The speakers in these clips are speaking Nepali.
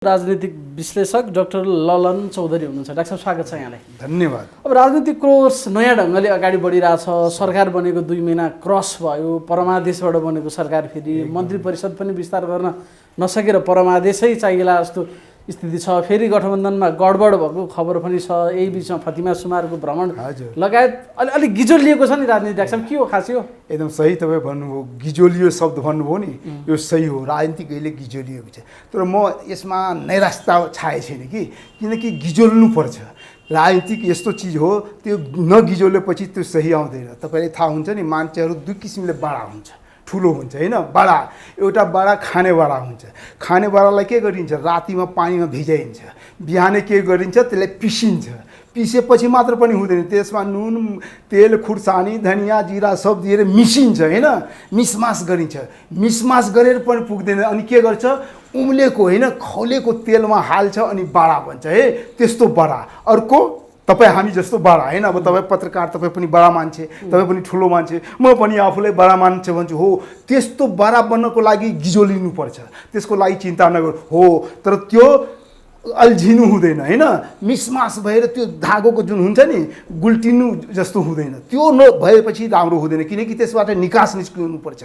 राजनीतिक विश्लेषक डाक्टर ललन चौधरी हुनुहुन्छ। डाक्टर साहब स्वागत छ यहाँलाई। धन्यवाद। अब राजनीतिक क्रस नयाँ ढङ्गले अगाडि बढिरहेछ। सरकार बनेको 2 महिना क्रस भयो, परमादेशबाट बनेको सरकार फेरि मन्त्री परिषद पनि विस्तार गर्न नसकेर परमादेशै चाहिएला जस्तो स्थिति छ। फेरि गठबन्धनमा गडबड भएको खबर पनि छ। यही बिचमा फतिमा सुमारको भ्रमण लगायत अलिक गिजोलिएको छ नि राजनीति। डाक्टर साहब के हो खास यो? एकदम सही तपाईँ भन्नुभयो, गिजोलियो शब्द भन्नुभयो नि, यो सही हो। राजनीति कहिले गिजोलिएको छ, तर म यसमा नैराश्यता छाए छैन किनकि गिजोल्नु पर्छ। राजनीतिक यस्तो चिज हो, त्यो नगिजोलेपछि त्यो सही आउँदैन। तपाईँलाई थाहा हुन्छ नि, मान्छेहरू 2 किसिमले बडा हुन्छ। ठुलो हुन्छ हैन, बडा एउटा बडा खाने बडा हुन्छ। खाने बडालाई के गरिन्छ? रातिमा पानीमा भिजाइन्छ, बिहानै के गरिन्छ? त्यसलाई पिसिन्छ। पिसेपछि मात्र पनि हुँदैन, त्यसमा नुन तेल खुर्सानी धनियाँ जिरा सब दिएर मिसिन्छ हैन, मिसमास गरिन्छ। मिसमास गरेर पनि पुग्दैन, अनि के गर्छ? उम्लेको हैन खौलेको तेलमा हाल्छ अनि बडा बन्छ है, त्यस्तो बडा। अर्को तपाईँ हामी जस्तो बडा हैन। अब तपाईँ पत्रकार, तपाईँ पनि बडा मान्छे, तपाईँ पनि ठुलो मान्छे, म पनि आफूलाई बडा मान्छे भन्छु हो। त्यस्तो बडा बन्नको लागि गिजोलिनु पर्छ, त्यसको लागि चिन्ता नगर हो। तर त्यो अल्झिनु हुँदैन हैन, मिसमास भएर त्यो धागोको जुन हुन्छ नि गुल्टिनु जस्तो हुँदैन। त्यो नभएपछि राम्रो हुँदैन, किनकि त्यसबाट निकास निस्किनुपर्छ।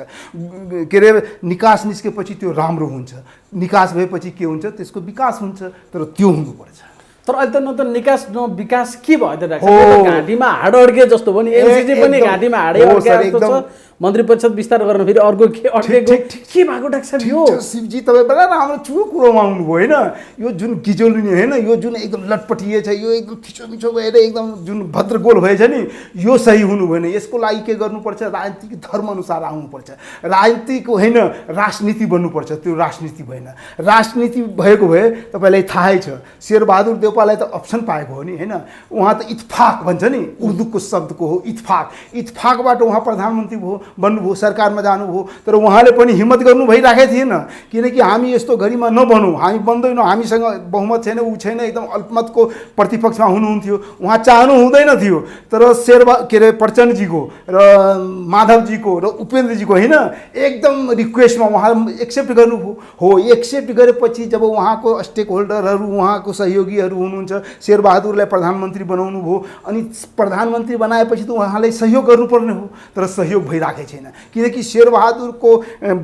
के अरे निकास निस्केपछि त्यो राम्रो हुन्छ। निकास भएपछि के हुन्छ? त्यसको विकास हुन्छ। तर त्यो हुनुपर्छ। तर अहिले त न त निकास न विकास के भयो त डाक्टर? घाँटीमा हाड अड्के जस्तो भयो नि। एमसीसी पनि घाँटीमा हाडै अड्के जस्तो छ। मन्त्री परिषद विस्तार गर्न फेरि अर्को के अड्केको के भएको डाक्टर यो? शिवजी तपाईँ बडा राम्रो ठुलो कुरोमा आउनुभयो हैन। यो जुन गिजोलिने हैन, यो जुन एकदम लटपटिए छ, यो एकदम थिचोमिचो भएर एकदम जुन भद्रगोल भएछ नि, यो सही हुनु भएन। यसको लागि के गर्नुपर्छ? राजनीतिक धर्म अनुसार आउनुपर्छ। राजनीतिको हैन राजनीति बन्नुपर्छ, त्यो राजनीति भएन। राजनीति भएको भए तपाईँलाई थाहै छ, शेरबहादुर देउपालाई त अप्सन पाएको हो नि हैन। उहाँ त इत्फाक भन्छ नि, उर्दूको शब्दको हो इत्फाक। इत्फाकबाट उहाँ प्रधानमन्त्री भयो, बन्नुभयो, सरकारमा जानुभयो। तर उहाँले पनि हिम्मत गर्नु भइराखेको थिएन, किनकि हामी यस्तो घडीमा नबनौँ, हामी बन्दैनौँ, हामीसँग बहुमत छैन, ऊ छैन, एकदम अल्पमतको प्रतिपक्षमा हुनुहुन्थ्यो, उहाँ चाहनु हुँदैन थियो। तर के अरे प्रचण्डजीको र माधवजीको र उपेन्द्रजीको होइन एकदम रिक्वेस्टमा उहाँ एक्सेप्ट गर्नुभयो हो। एक्सेप्ट गरेपछि जब उहाँको स्टेक होल्डरहरू, उहाँको सहयोगीहरू हुनुहुन्छ, शेरबहादुरलाई प्रधानमन्त्री बनाउनु भयो। अनि प्रधानमन्त्री बनाएपछि त उहाँलाई सहयोग गर्नुपर्ने हो, तर सहयोग भइरहेको छैन। किनकि शेरबहादुरको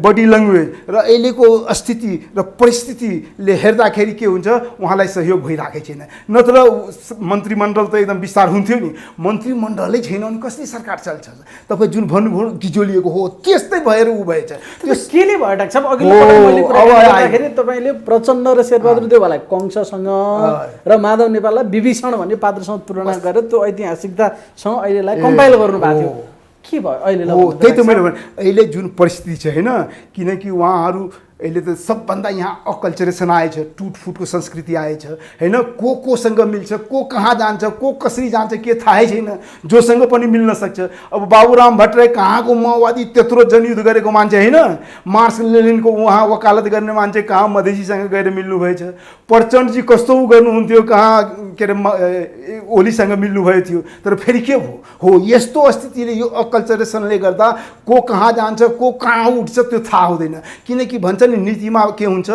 बडी ल्याङ्ग्वेज र अहिलेको स्थिति र परिस्थितिले हेर्दाखेरि के हुन्छ? उहाँलाई सहयोग भइरहेको छैन। नत्र मन्त्रीमण्डल त एकदम विस्तार हुन्थ्यो नि। मन्त्रीमण्डलै छैन अनि कसरी सरकार चल्छ? तपाईँ जुन भन्नुभयो गिजोलिएको हो, त्यस्तै भएर ऊ भएछ। त्यो केले भयो डाक्टर साहब? अघिल्लो पटक मैले कुरा गर्दाखेरि तपाईँले प्रचण्ड र शेरबहादुर देउवालाई कंशसँग र माधव नेपाललाई विभीषण भन्ने पात्रसँग तुलना गरेर त्यो ऐतिहासिकतासँग अहिलेलाई कम्पाइल गर्नुभएको थियो। के भयो अहिले? हो, त्यही त मैले भने। अहिले जुन परिस्थिति छ हैन, किनकि उहाँहरू अहिले त सबभन्दा यहाँ अकल्चरेसन आएछ, टुटफुटको संस्कृति आएछ हैन। कोसँग मिल्छ, को कहाँ जान्छ, को कसरी जान्छ के थाहै छैन, जोसँग पनि मिल्न सक्छ। अब बाबुराम भट्टराई कहाँको माओवादी त्यत्रो जनयुद्ध गरेको मान्छे हैन, मार्क्स लेनिनको उहाँ वकालत गर्ने मान्छे कहाँ मधेसीसँग गएर मिल्नु भएछ। प्रचण्डजी कस्तो गर्नुहुन्थ्यो, कहाँ के अरे ओलीसँग मिल्नुभएको थियो। तर फेरि के भयो? हो, यस्तो स्थितिले, यो अकल्चरेसनले गर्दा को कहाँ जान्छ, को कहाँ उठ्छ त्यो थाहा हुँदैन। किनकि भन्छ नीतिमा के हुन्छ,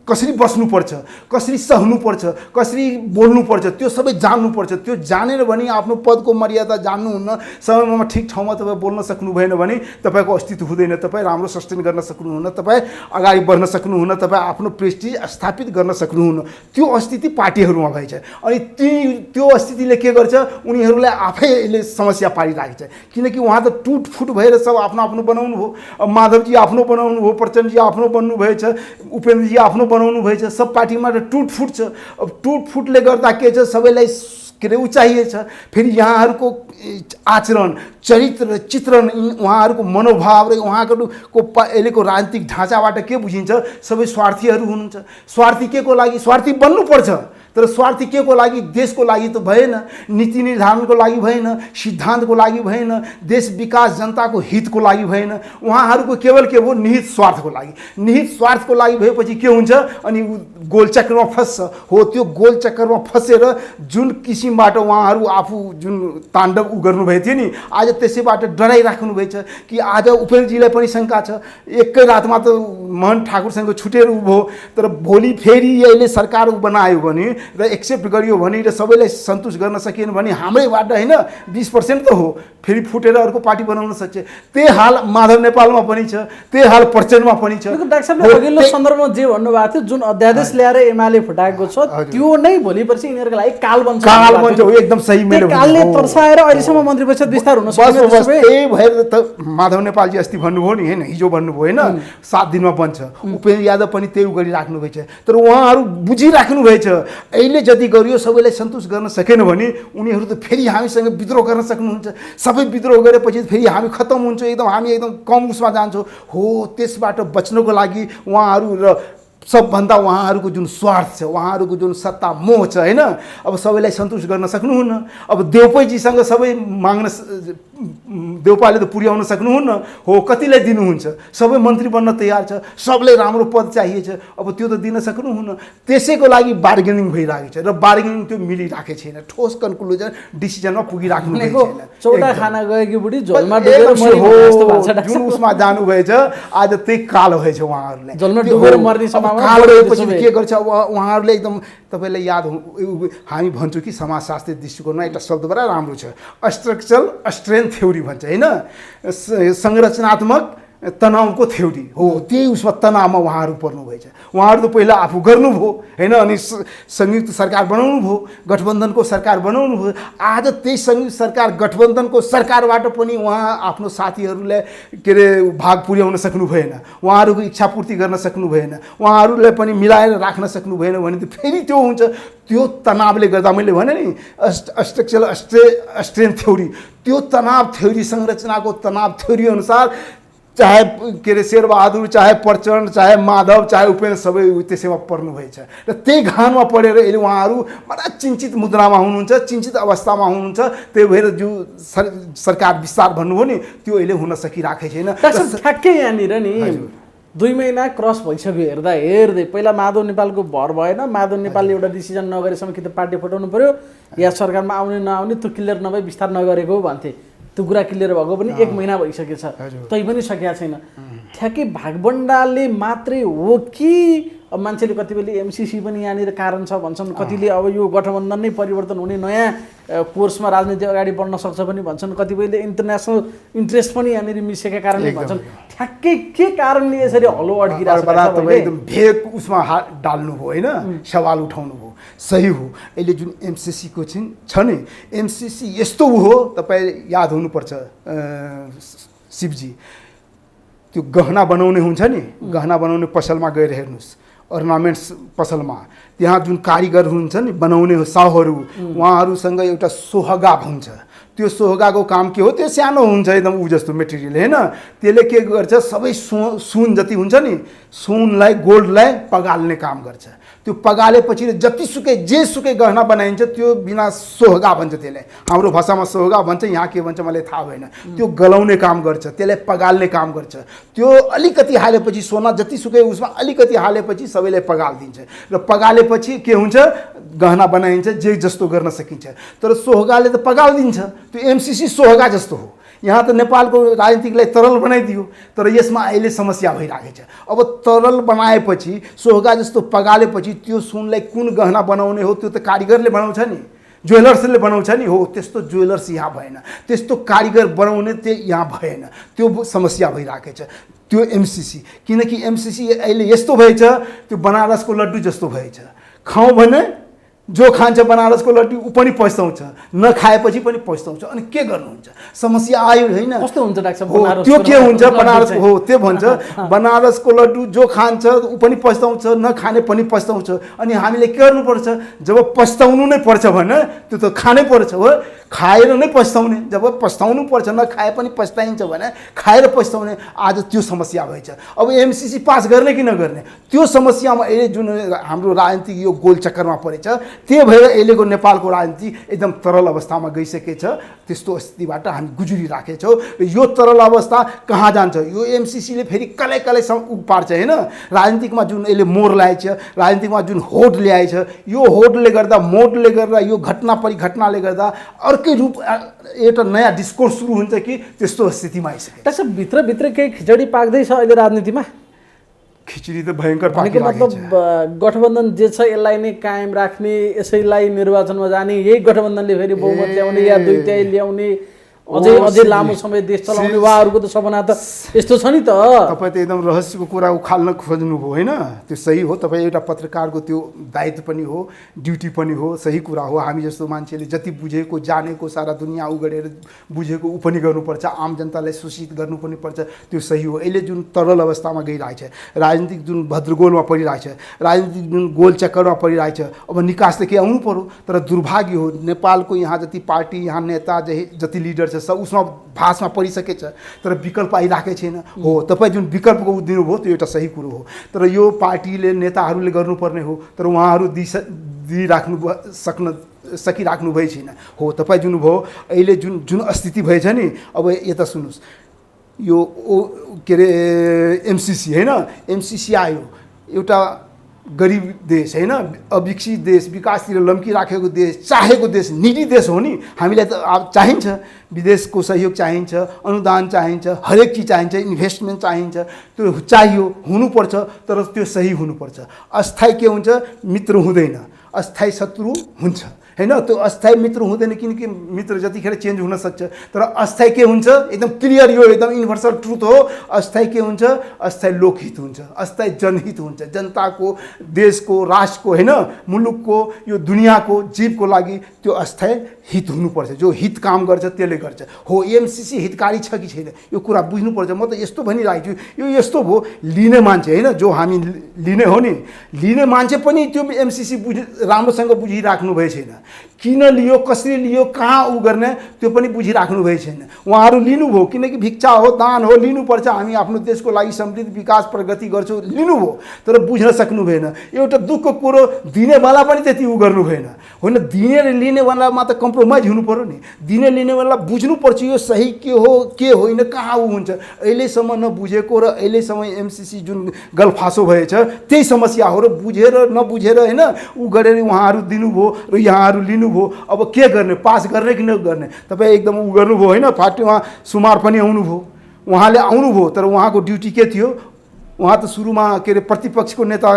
कसरी बस्नुपर्छ, कसरी सहनुपर्छ, कसरी बोल्नुपर्छ, त्यो सबै जान्नुपर्छ। त्यो जानेर भने आफ्नो पदको मर्यादा जान्नुहुन्न, समयमा ठिक ठाउँमा तपाईँ बोल्न सक्नु भएन भने तपाईँको अस्तित्व हुँदैन, तपाईँ राम्रो सस्टेन गर्न सक्नुहुन्न, तपाईँ अगाडि बढ्न सक्नुहुन्न, तपाईँ आफ्नो प्रेस्टिज स्थापित गर्न सक्नुहुन्न। त्यो स्थिति पार्टीहरूमा भएछ। अनि त्यो स्थितिले के गर्छ? उनीहरूलाई आफैले समस्या पारिरहेको छ। किनकि उहाँ त टुटफुट भएर सब आफ्नो आफ्नो बनाउनु भयो। माधवजी आफ्नो बनाउनु भयो, प्रचण्डजी आफ्नो बन्नु भएछ, उपेन्द्रजी आफ्नो बनाउनु भएछ। सब पार्टीमा त टुटफुट छ। अब टुटफुटले गर्दा के छ? सबैलाई के अरे चाहिए छ। फेरि यहाँहरूको आचरण, चरित्र, चित्रण, उहाँहरूको मनोभाव र उहाँको अहिलेको राजनीतिक ढाँचाबाट के बुझिन्छ? सबै स्वार्थीहरू हुनुहुन्छ। स्वार्थी के को लागि? स्वार्थी बन्नुपर्छ, तर स्वार्थी के को लागि, देशको लागि त भएन, नीति निर्धारणको लागि भएन, सिद्धान्तको लागि भएन, देश विकास जनताको हितको लागि भएन। उहाँहरूको केवल के भयो, निहित स्वार्थको लागि। निहित स्वार्थको लागि भएपछि के हुन्छ, अनि गोलचक्रमा फस्छ। हो त्यो गोलचक्रमा फसेर जुन किसिमबाट उहाँहरू आफू जुन ताण्डव गर्नुभएको थियो नि, आज त्यसैबाट डराइराख्नु भएछ कि आज उपेन्द्रजीलाई पनि शङ्का छ, एकै रातमा त महन ठाकुरसँग छुटेर उभो, तर भोलि फेरि यसले सरकार बनायो भने र एक्सेप्ट गरियो भने र सबैलाई सन्तुष्ट गर्न सकिएन भने हाम्रैबाट होइन 20% त हो, फेरि फुटेर अर्को पार्टी बनाउन सक्छ। त्यही हाल माधव नेपालमा पनि छ, त्यही हाल प्रचण्डमा पनि छ। डाक्टर साहबले अघिल्लो सन्दर्भमा जे भन्नुभएको थियो, जुन अध्यादेश ल्याएर एमाले फुटाएको छ त्यो नै भोलिपर्सि यिनीहरूको लागि काल बन्छ। काल बन्छ, हो एकदम सही। मैले कालले तर्साएर अहिलेसम्म मन्त्री परिषद विस्तार हुन सक्दैन। त्यही भएर त माधव नेपालजी अस्ति भन्नुभयो नि, होइन हिजो भन्नुभयो होइन 7 दिनमा बन्छ। उपेन्द्र यादव पनि त्यही गरिराख्नु भएछ, तर उहाँहरू बुझिराख्नु भएछ अहिले जति गरियो सबैलाई सन्तुष्ट गर्न सकेन भने उनीहरू त फेरि हामीसँग विद्रोह गर्न सक्नुहुन्छ। सबै विद्रोह गरेपछि फेरि हामी खत्तम हुन्छ, एकदम हामी एकदम कम उसमा जान्छौँ। हो त्यसबाट बच्नको लागि उहाँहरू र सबभन्दा उहाँहरूको जुन स्वार्थ छ, उहाँहरूको जुन सत्ता मोह छ होइन, अब सबैलाई सन्तुष्ट गर्न सक्नुहुन्न। अब देउपाजीसँग सबै माग्न, देउपाले त पुर्याउन सक्नुहुन्न। हो कतिलाई दिनुहुन्छ, सबै मन्त्री बन्न तयार छ, सबलाई राम्रो पद चाहिएछ, अब त्यो त दिन सक्नुहुन्न। त्यसैको लागि बार्गेनिङ भइरहेको छ र बार्गेनिङ त्यो मिलिरहेको छैन, ठोस कन्क्लुजन डिसिजनमा पुगिराख्नु भएको छैन। चौडा खाना गएकी बुढी झोलमा डुबेर मरेको जस्तो भएको छ। जुन उसमा जानुभएछ आज त्यही काल भएछ उहाँहरूलाई, झोलमा डुबेर मर्ने काल भएपछि के गर्छ उहाँहरूले एकदम। तपाईँलाई याद हामी भन्छौँ कि समाजशास्त्री दृष्टिकोणमा एउटा शब्द बडा राम्रो छ, स्ट्रक्चरल स्ट्रेन्थ थ्योरी भन्छ होइन, संरचनात्मक तनावको थ्योरी हो। त्यही उसमा तनावमा उहाँहरू पर्नुभएछ। उहाँहरू त पहिला आफू गर्नुभयो होइन, अनि संयुक्त सरकार बनाउनु भयो, गठबन्धनको सरकार बनाउनु भयो। आज त्यही संयुक्त सरकार गठबन्धनको सरकारबाट पनि उहाँ आफ्नो साथीहरूलाई के अरे भाग पुर्याउन सक्नु भएन, उहाँहरूको इच्छा पूर्ति गर्न सक्नु भएन, उहाँहरूलाई पनि मिलाएर राख्न सक्नु भएन भने त फेरि त्यो हुन्छ। त्यो तनावले गर्दा मैले भने नि स्ट्रक्चरल स्ट्रेन्थ थ्योरी, त्यो तनाव थ्योरी, संरचनाको तनाव थ्योरी अनुसार चाहे के अरे शेरबहादुर, चाहे प्रचण्ड, चाहे माधव, चाहे उपेन्द्र सबै त्यसैमा पर्नुभएछ र त्यही घानमा पढेर अहिले उहाँहरू बडा चिन्तित मुद्रामा हुनुहुन्छ, चिन्तित अवस्थामा हुनुहुन्छ। त्यही भएर जो सरकार विस्तार भन्नुभयो नि त्यो अहिले हुन सकिरहेको छैन। ठ्याक्कै यहाँनिर नि 2 महिना क्रस भइसक्यो हेर्दै पहिला माधव नेपालको भर भएन, माधव नेपालले एउटा डिसिजन नगरेसम्म कि त पार्टी फटाउनु पर्यो या सरकारमा आउने नआउने त्यो क्लियर नभए विस्तार नगरेको भन्थे। त्यो कुरा क्लियर भएको पनि 1 महिना भइसकेछ, तै पनि सकिया छैन। ठ्याक्कै भागबण्डाले मात्रै हो कि अब मान्छेले कति बेला एमसीसी पनि यहाँनिर कारण छ भन्छन्, कतिले अब यो गठबन्धन नै परिवर्तन हुने नयाँ कोर्समा राजनीति अगाडि बढ्न सक्छ पनि भन्छन्, कतिपयले इन्टरनेसनल इन्ट्रेस्ट पनि यहाँनिर मिसेका कारणले भन्छन्। ठ्याक्कै के कारणले यसरी हलो अड्किरहेको छ? एकदम भेग उसमा हात डाल्नुभयो होइन, सवाल उठाउनु भयो, सही हो। अहिले जुन एमसीसीको छ नि, एमसीसी यस्तो हो तपाईँ याद हुनुपर्छ शिवजी, त्यो गहना बनाउने हुन्छ नि, गहना बनाउने पसलमा गएर हेर्नुहोस्, अर्नामेन्ट्स पसलमा त्यहाँ जुन कारिगर हुनुहुन्छ नि बनाउने साहुहरू, उहाँहरूसँग एउटा सोहगा हुन्छ। त्यो सोहगाको काम के हो, त्यो सानो हुन्छ एकदम ऊ जस्तो मेटेरियल होइन, त्यसले के गर्छ सबै सुन जति हुन्छ नि, सुनलाई गोल्डलाई पगाल्ने काम गर्छ। त्यो पगालेपछि जतिसुकै जेसुकै गहना बनाइन्छ त्यो बिना सोहगा भन्छ, त्यसलाई हाम्रो भाषामा सोहगा भन्छ, यहाँ के भन्छ मलाई थाहा भएन। त्यो गलाउने काम गर्छ, त्यसलाई पगाल्ने काम गर्छ। त्यो अलिकति हालेपछि सोना जतिसुकै उसमा अलिकति हालेपछि सबैलाई पगालिदिन्छ र पगालेपछि के हुन्छ गहना बनाइन्छ, जे जस्तो गर्न सकिन्छ। तर सोहगाले त पगालिदिन्छ, त्यो एमसीसी सोहगा जस्तो हो। यहाँ त नेपालको राजनीतिकलाई तरल बनाइदियो, तर यसमा अहिले समस्या भइरहेको छ। अब तरल बनाएपछि सोहगा जस्तो पगालेपछि त्यो सुनलाई कुन गहना बनाउने हो त्यो त कारिगरले बनाउँछ नि, ज्वेलर्सले बनाउँछ नि। हो त्यस्तो ज्वेलर्स यहाँ भएन, त्यस्तो कारिगर बनाउने त्यो यहाँ भएन, त्यो समस्या भइरहेको छ त्यो एमसीसी। किनकि एमसीसी अहिले यस्तो भएछ, त्यो बनारसको लड्डु जस्तो भएछ। खाउँ भने जो खान्छ बनारसको लड्डु ऊ पनि पस्ताउँछ, नखाएपछि पनि पस्ताउँछ। अनि के गर्नुहुन्छ, समस्या आयो होइन। कस्तो हुन्छ डाक्टर हो त्यो के हुन्छ बनारसको, हो त्यो भन्छ बनारसको लड्डु जो खान्छ ऊ पनि पस्ताउँछ, नखाने पनि पस्ताउँछ। अनि हामीले के गर्नुपर्छ, जब पस्ताउनु नै पर्छ भने त्यो त खानै पर्छ हो, खाएर नै पस्ताउने। जब पस्ताउनु पर्छ, नखाए पनि पस्ताइन्छ भने खाएर पस्ताउने। आज त्यो समस्या भएछ। अब एमसीसी पास गर्ने कि नगर्ने त्यो समस्यामा अहिले जुन हाम्रो राजनीतिक यो गोल चक्करमा परेछ, त्यही भएर अहिलेको नेपालको राजनीति एकदम तरल अवस्थामा गइसकेछ। त्यस्तो स्थितिबाट हामी गुज्रिराखेका छौँ। यो तरल अवस्था कहाँ जान्छ? यो एमसीसीले फेरि कलै कलैसम्म पार्छ होइन। राजनीतिकमा जुन यसले मोड ल्याएछ, राजनीतिकमा जुन होड ल्याएछ, यो होडले गर्दा मोडले गर्दा यो घटना परिघटनाले गर्दा अर्कै रूप एउटा नयाँ डिस्कोर्स सुरु हुन्छ कि त्यस्तो स्थितिमा आइसक्यो। त्यसो भित्रभित्र केही खिचडी पाक्दैछ अहिले राजनीतिमा? खिचडी त भयङ्कर भनेको मतलब गठबन्धन जे छ यसलाई नै कायम राख्ने, यसैलाई निर्वाचनमा जाने, यही गठबन्धनले फेरि बहुमत ल्याउने या दुईटै ल्याउने, अझै लामो समय देश चलाउने उहाँहरूको त सपना त यस्तो छ नि त। तपाईँ त एकदम रहस्यको कुरा उखाल्न खोज्नुभयो होइन। त्यो सही हो, तपाईँ एउटा पत्रकारको त्यो दायित्व पनि हो, ड्युटी पनि हो, सही कुरा हो। हामी जस्तो मान्छेले जति बुझेको जानेको सारा दुनियाँ उगडेर बुझेको ऊ पनि गर्नुपर्छ, आम जनतालाई सूचित गर्नु पनि पर्छ, त्यो सही हो। अहिले जुन तरल अवस्थामा गइरहेछ, राजनीतिक जुन भद्रगोलमा परिरहेछ, राजनीतिक जुन गोल चक्करमा परिरहेछ, अब निकास त के आउनु पर्यो। तर दुर्भाग्य हो नेपालको यहाँ जति पार्टी, यहाँ नेता जति लिडर सब उसमा भाषमा परिसकेछ तर विकल्प आइराखेको छैन। हो, तपाईँ जुन विकल्पको दिनुभयो त्यो एउटा सही कुरो हो। तर यो पार्टीले नेताहरूले गर्नुपर्ने हो, तर उहाँहरू सकिराख्नु भए छैन। हो, तपाईँ जुन भयो अहिले जुन स्थिति भएछ नि, अब यता सुन्नुहोस्, यो के अरे एमसीसी होइन, एमसीसी आयो एउटा गरिब देश होइन, अविकसित देश, विकासतिर लम्किराखेको देश, चाहेको देश, निडी देश हो नि। हामीलाई त अब चाहिन्छ, विदेशको सहयोग चाहिन्छ, अनुदान चाहिन्छ, हरेक चिज चाहिन्छ, इन्भेस्टमेन्ट चाहिन्छ, त्यो चाहियो, हुनुपर्छ। तर त्यो सही हुनुपर्छ। अस्थायी के हुन्छ? मित्र हुँदैन, अस्थायी शत्रु हुन्छ होइन। त्यो अस्थायी मित्र हुँदैन किनकि मित्र जतिखेर चेन्ज हुन सक्छ। तर अस्थायी के हुन्छ? एकदम क्लियर, यो एकदम युनिभर्सल ट्रुथ हो। अस्थायी के हुन्छ? अस्थायी लोकहित हुन्छ, अस्थायी जनहित हुन्छ, जनताको, देशको, राष्ट्रको होइन, मुलुकको, यो दुनियाँको जीवको लागि त्यो अस्थायी हित हुनुपर्छ। जो हित काम गर्छ त्यसले गर्छ। हो, एमसीसी हितकारी छ कि छैन यो कुरा बुझ्नुपर्छ। म त यस्तो भनिरहेको छु, यो यस्तो भयो, लिने मान्छे होइन, जो हामी लिने हो नि, लिने मान्छे पनि त्यो एमसीसी राम्रोसँग बुझिराख्नु भए छैन। किन लियो, कसरी लियो, कहाँ उ गर्ने त्यो पनि बुझिराख्नु भए छैन। उहाँहरू लिनुभयो किनकि भिक्षा हो, दान हो, लिनुपर्छ, हामी आफ्नो देशको लागि समृद्धि विकास प्रगति गर्छौँ, लिनुभयो। तर बुझ्न सक्नु भएन। एउटा दुःखको कुरो, दिनेवाला पनि त्यति उ गर्नु भएन होइन। दिने र लिनेवालामा त कम्प्रोमाइज हुनु पर्यो नि। दिने लिनेवाला बुझ्नुपर्छ यो सही के हो के होइन, कहाँ उ हुन्छ। अहिलेसम्म नबुझेको र अहिलेसम्म एमसीसी जुन गलफासो भएछ त्यही समस्या हो। र बुझेर नबुझेर होइन उ गरेर उहाँहरू दिनुभयो र यहाँहरू लिनुभयो। अब के गर्ने? पास गर्ने कि नगर्ने? तपाईँ एकदम उ गर्नुभयो होइन। पार्टीमा सुमार पनि आउनुभयो, उहाँले आउनुभयो, तर उहाँको ड्युटी के थियो? उहाँ त सुरुमा के अरे प्रतिपक्षको नेता